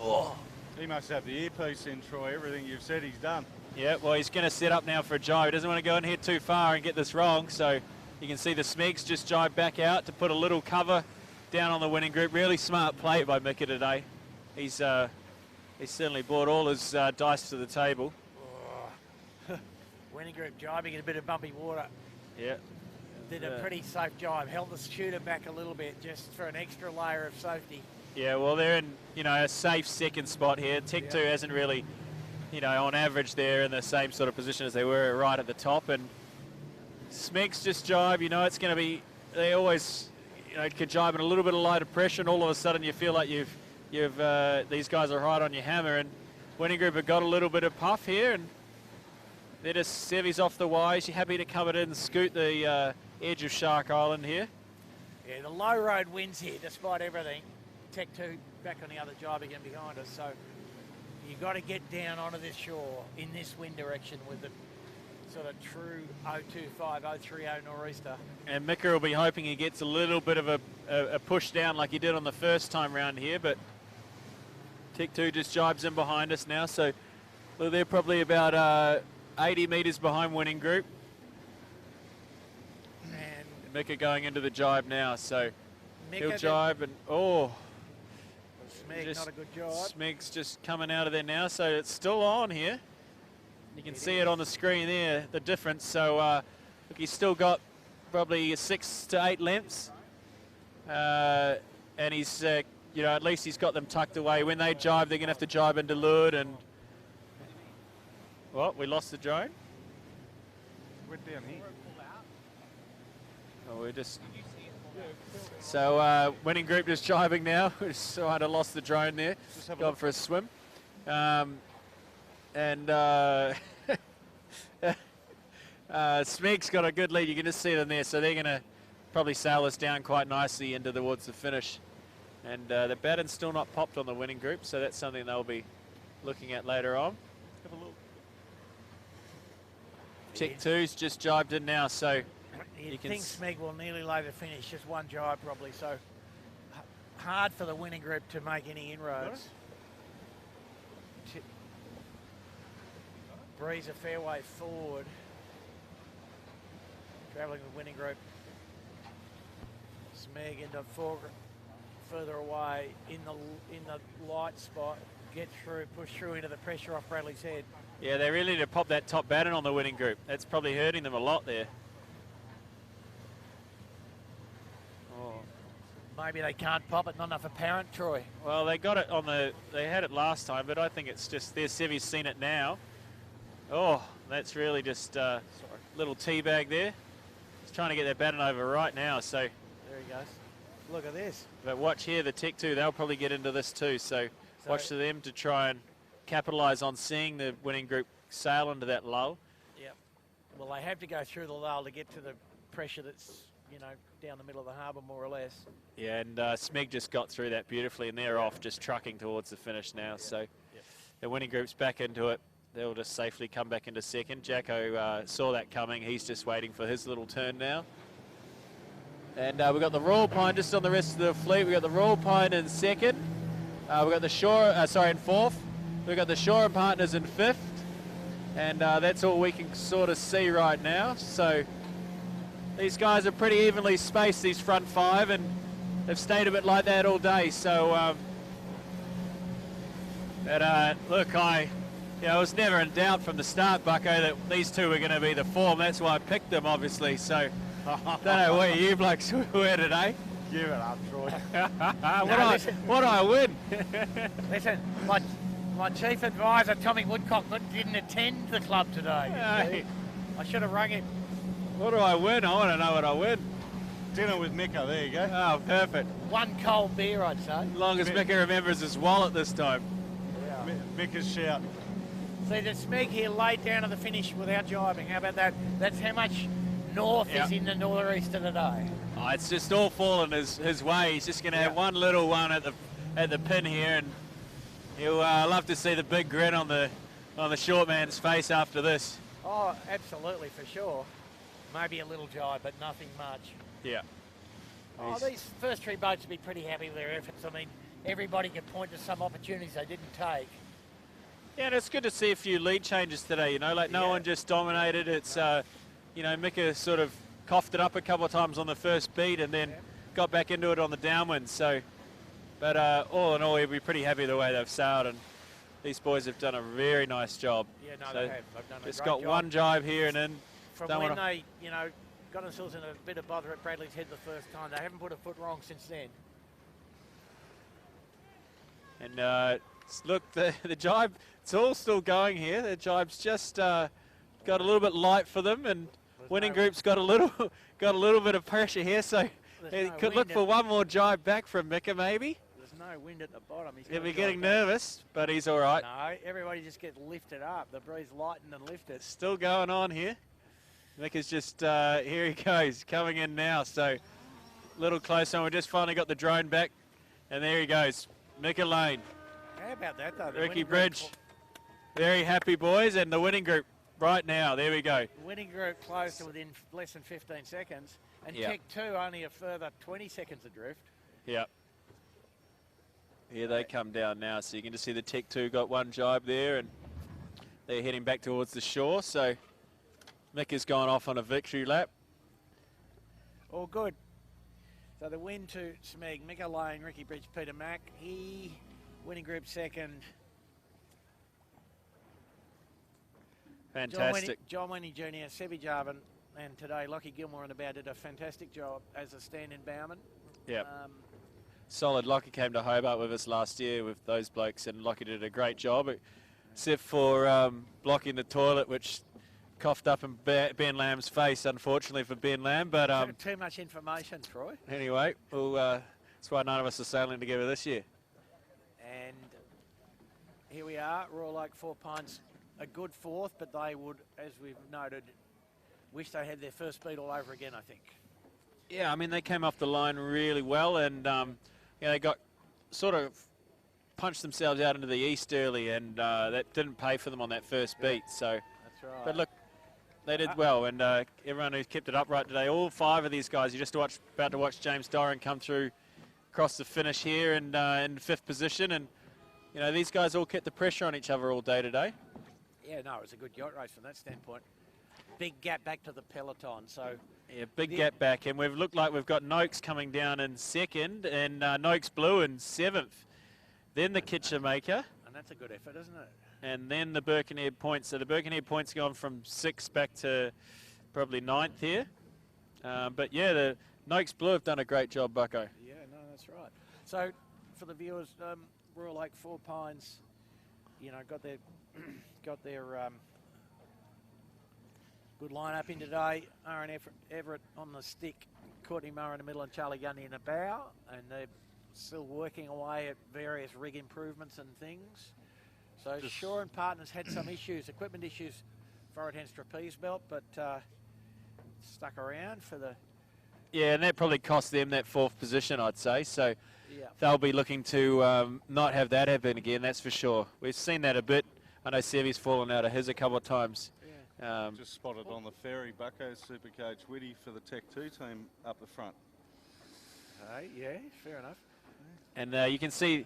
Oh, He must have the earpiece in, Troy. Everything you've said, he's done. Yeah, well, he's going to set up now for a jibe. He doesn't want to go in here too far and get this wrong, so you can see the Smegs just jibe back out to put a little cover down on the winning group. Really smart play by Mika today. He's certainly brought all his dice to the table. Oh. Winning group jibing in a bit of bumpy water. Yeah. Did a pretty safe jibe. Held the shooter back a little bit just for an extra layer of safety. Yeah, well, they're in, a safe second spot here. Tech 2 hasn't really, on average they're in the same sort of position as they were right at the top. And Smegs just jibe, it's going to be, they always, could jibe in a little bit of lighter pressure, and all of a sudden you feel like these guys are right on your hammer. And winning group have got a little bit of puff here, and they're just Sevy's off the wire. She's happy to come it in and scoot the edge of Shark Island here. Yeah, the low road wins here despite everything. Tech 2 back on the other jibe again behind us, so you've got to get down onto this shore in this wind direction with the sort of true 025, 030 nor'easter. And Mika will be hoping he gets a little bit of a push down like he did on the first time round here, but Tech 2 just jibes in behind us now, so they're probably about 80 metres behind winning group. And Mika going into the jibe now, so Mika he'll jibe and Smeg, not a good jibe. Smeg's just coming out of there now, so it's still on here. You can see it on the screen there, the difference. So look, he's still got probably 6 to 8 lengths, and he's at least he's got them tucked away. When they jibe, they're going to have to jibe into leeward, and well, we lost the drone. We're down here. Oh, we're just. So winning group just jibing now. We just sort of lost the drone there. Gone for a swim. Smeg's got a good lead. You can just see them there. So they're going to probably sail us down quite nicely into towards the finish. And the batten's still not popped on the winning group, so that's something they'll be looking at later on. Have a look. Tech 2's just jibed in now, so you think Smeg will nearly lay the finish, just one jibe probably, so hard for the winning group to make any inroads. Breeze a fair way forward. Travelling the winning group. Smeg into further away in the light spot. Get through, push through into the pressure off Bradley's head. Yeah, they really need to pop that top batten on the winning group. That's probably hurting them a lot there. Maybe they can't pop it, not enough apparent, Troy. Well, they got it on they had it last time, but I think it's just, their Sevy's seen it now. Oh, that's really just a little teabag there. He's trying to get that batten over right now, so. There he goes. Look at this. But watch here, the Tech 2, they'll probably get into this too, so watch for them to try and capitalise on seeing the winning group sail into that lull. Yep. Well, they have to go through the lull to get to the pressure that's, down the middle of the harbour more or less. Yeah, and Smeg just got through that beautifully, and they're off just trucking towards the finish now. So the winning group's back into it. They'll just safely come back into second. Jacko saw that coming. He's just waiting for his little turn now. And we've got the Royal Pine just on the rest of the fleet. We've got the Royal Pine in second. We've got the Shore, in fourth. We've got the Shore and Partners in fifth. And that's all we can sort of see right now. So these guys are pretty evenly spaced, these front five, and they've stayed a bit like that all day. So, look, I was never in doubt from the start, Bucko, that these two were going to be the form. That's why I picked them, obviously. So, don't know where you blokes were today. Give it up, Troy. What do I win? Listen, my chief advisor, Tommy Woodcock, didn't attend the club today. Hey. I should have rung him. What do I win? I want to know what I win. Dinner with Mika, there you go. Oh, perfect. One cold beer, I'd say. As long as Mika remembers his wallet this time. Yeah. Mika's shout. See, the Smeg here laid down to the finish without jibing. How about that? That's how much north is in the northeaster today. Oh, it's just all fallen his way. He's just going to have one little one at the pin here, and he'll love to see the big grin on the short man's face after this. Oh, absolutely, for sure. Maybe a little jibe, but nothing much. Yeah. Oh, these first three boats would be pretty happy with their efforts. I mean, everybody could point to some opportunities they didn't take. Yeah, and it's good to see a few lead changes today, you know, like no one just dominated. It's, you know, Mika sort of coughed it up a couple of times on the first beat and then got back into it on the downwind. So, but all in all, we'll be pretty happy the way they've sailed, and these boys have done a very nice job. Yeah, no, so they have. They've done a just great got job. one jibe here and then. From when they, you know, got themselves in a bit of bother at Bradley's Head the first time, they haven't put a foot wrong since then. And look, the jibe, it's all still going here. The jibe's just got a little bit light for them, and winning group's got a little bit of pressure here, so it could look for one more jibe back from Mika maybe. There's no wind at the bottom. He'll be getting nervous, but he's all right. No, everybody just gets lifted up. The breeze lightened and lifted. Still going on here. Mika's just, here he goes, coming in now, so a little closer, and we just finally got the drone back, and there he goes, Mika Lane. How about that, though? Ricky Bridge, very happy boys, and the winning group right now, there we go. Winning group close to within less than 15 seconds, and Tech 2 only a further 20 seconds adrift. Yep. Here they come down now, so you can just see the Tech 2 got one jibe there, and they're heading back towards the shore, so Mick has gone off on a victory lap. All good. So the win to Smeg, Mika Lane, Ricky Bridge, Peter Mack. He winning group second. Fantastic. John Winnie Jr., Sebi Jarvin, and today Lockie Gilmore and about did a fantastic job as a stand-in bowman. Yeah. Solid. Lockie came to Hobart with us last year with those blokes, and Lockie did a great job, except for blocking the toilet, which coughed up in Ben Lamb's face, unfortunately for Ben Lamb. But too much information, Troy. Anyway, well, that's why none of us are sailing together this year. And here we are, Royal Oak Four Pines, a good fourth, but they would, as we've noted, wish they had their first beat all over again, I think. Yeah, I mean, they came off the line really well, and you know, they got sort of punched themselves out into the east early, and that didn't pay for them on that first beat. So, that's right. But look, they did well, and everyone who's kept it upright today, all five of these guys, you're just about to watch James Doran come through across the finish here and in fifth position, and you know, these guys all kept the pressure on each other all day today. Yeah, no, it was a good yacht race from that standpoint. Big gap back to the peloton, so... Yeah, big gap back, and we've looked like we've got Noakes coming down in second, and Noakes Blue in seventh. Then the Kitchen Maker. And that's a good effort, isn't it? And then the Birkenhead points. So the Birkenhead points gone from 6th back to probably 9th here. But yeah, the Noakes Blue have done a great job, Bucko. Yeah, no, that's right. So for the viewers, Royal Oak Four Pines, you know, got their good lineup in today. Aaron Everett on the stick, Courtney Murray in the middle, and Charlie Gundy in the bow, and they're still working away at various rig improvements and things. So Shaw and Partners had some issues, equipment issues for right hand trapeze belt, but stuck around for the... Yeah, and that probably cost them that 4th position, I'd say. So they'll be looking to not have that happen again, that's for sure. We've seen that a bit. I know Sevy's fallen out of his a couple of times. Yeah. Just spotted on the ferry, Bucko Supercoach Whitty for the Tech 2 team up the front. Yeah, fair enough. And you can see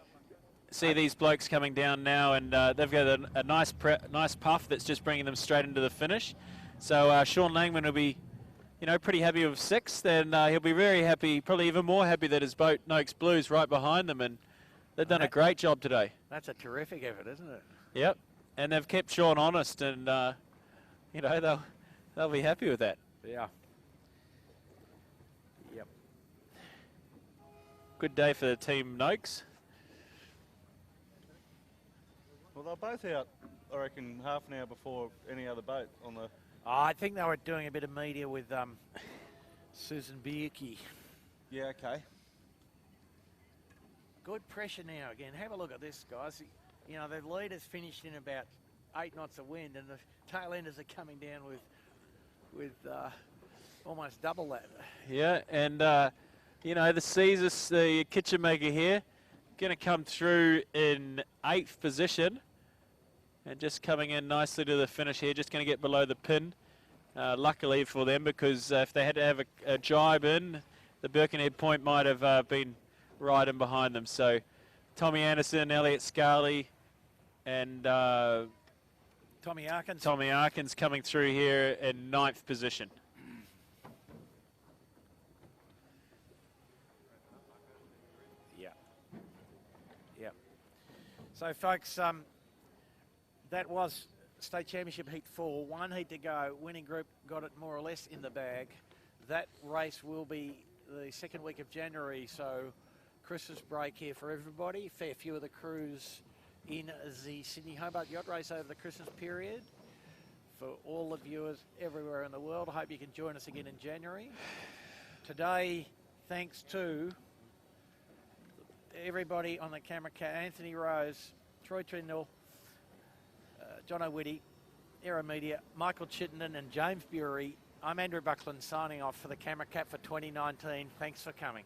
these blokes coming down now, and they've got a nice puff that's just bringing them straight into the finish. So Sean Langman will be, you know, pretty happy with 6th, and he'll be very happy, probably even more happy that his boat Noakes Blues right behind them, and they've done a great job today. That's a terrific effort, isn't it? Yep, and they've kept Sean honest, and you know, they'll be happy with that. Yeah. Yep. Good day for the team Noakes. Well, they're both out, I reckon, half an hour before any other boat on the... I think they were doing a bit of media with Susan Bierke. Yeah, okay. Good pressure now again. Have a look at this, guys. You know, the leaders finished in about 8 knots of wind, and the tail enders are coming down with almost double that. Yeah, and you know, the Caesars, the Kitchen Maker here, going to come through in 8th position, and just coming in nicely to the finish here, just going to get below the pin. Luckily for them, because if they had to have a jibe in, the Birkenhead point might have been right in behind them. So Tommy Anderson, Elliot Scarley, And Tommy Arkins. Tommy Arkins coming through here in 9th position. Yep. So, folks, that was State Championship Heat 4. 1 heat to go. Winning group got it more or less in the bag. That race will be the second week of January, so Christmas break here for everybody. Fair few of the crews in the Sydney Hobart Yacht Race over the Christmas period. For all the viewers everywhere in the world, I hope you can join us again in January. Today, thanks to everybody on the camera, Anthony Rose, Troy Trindle, John O'Witty, AeroMedia, Michael Chittenden and James Bury. I'm Andrew Buckland signing off for the Camera Cap for 2019. Thanks for coming.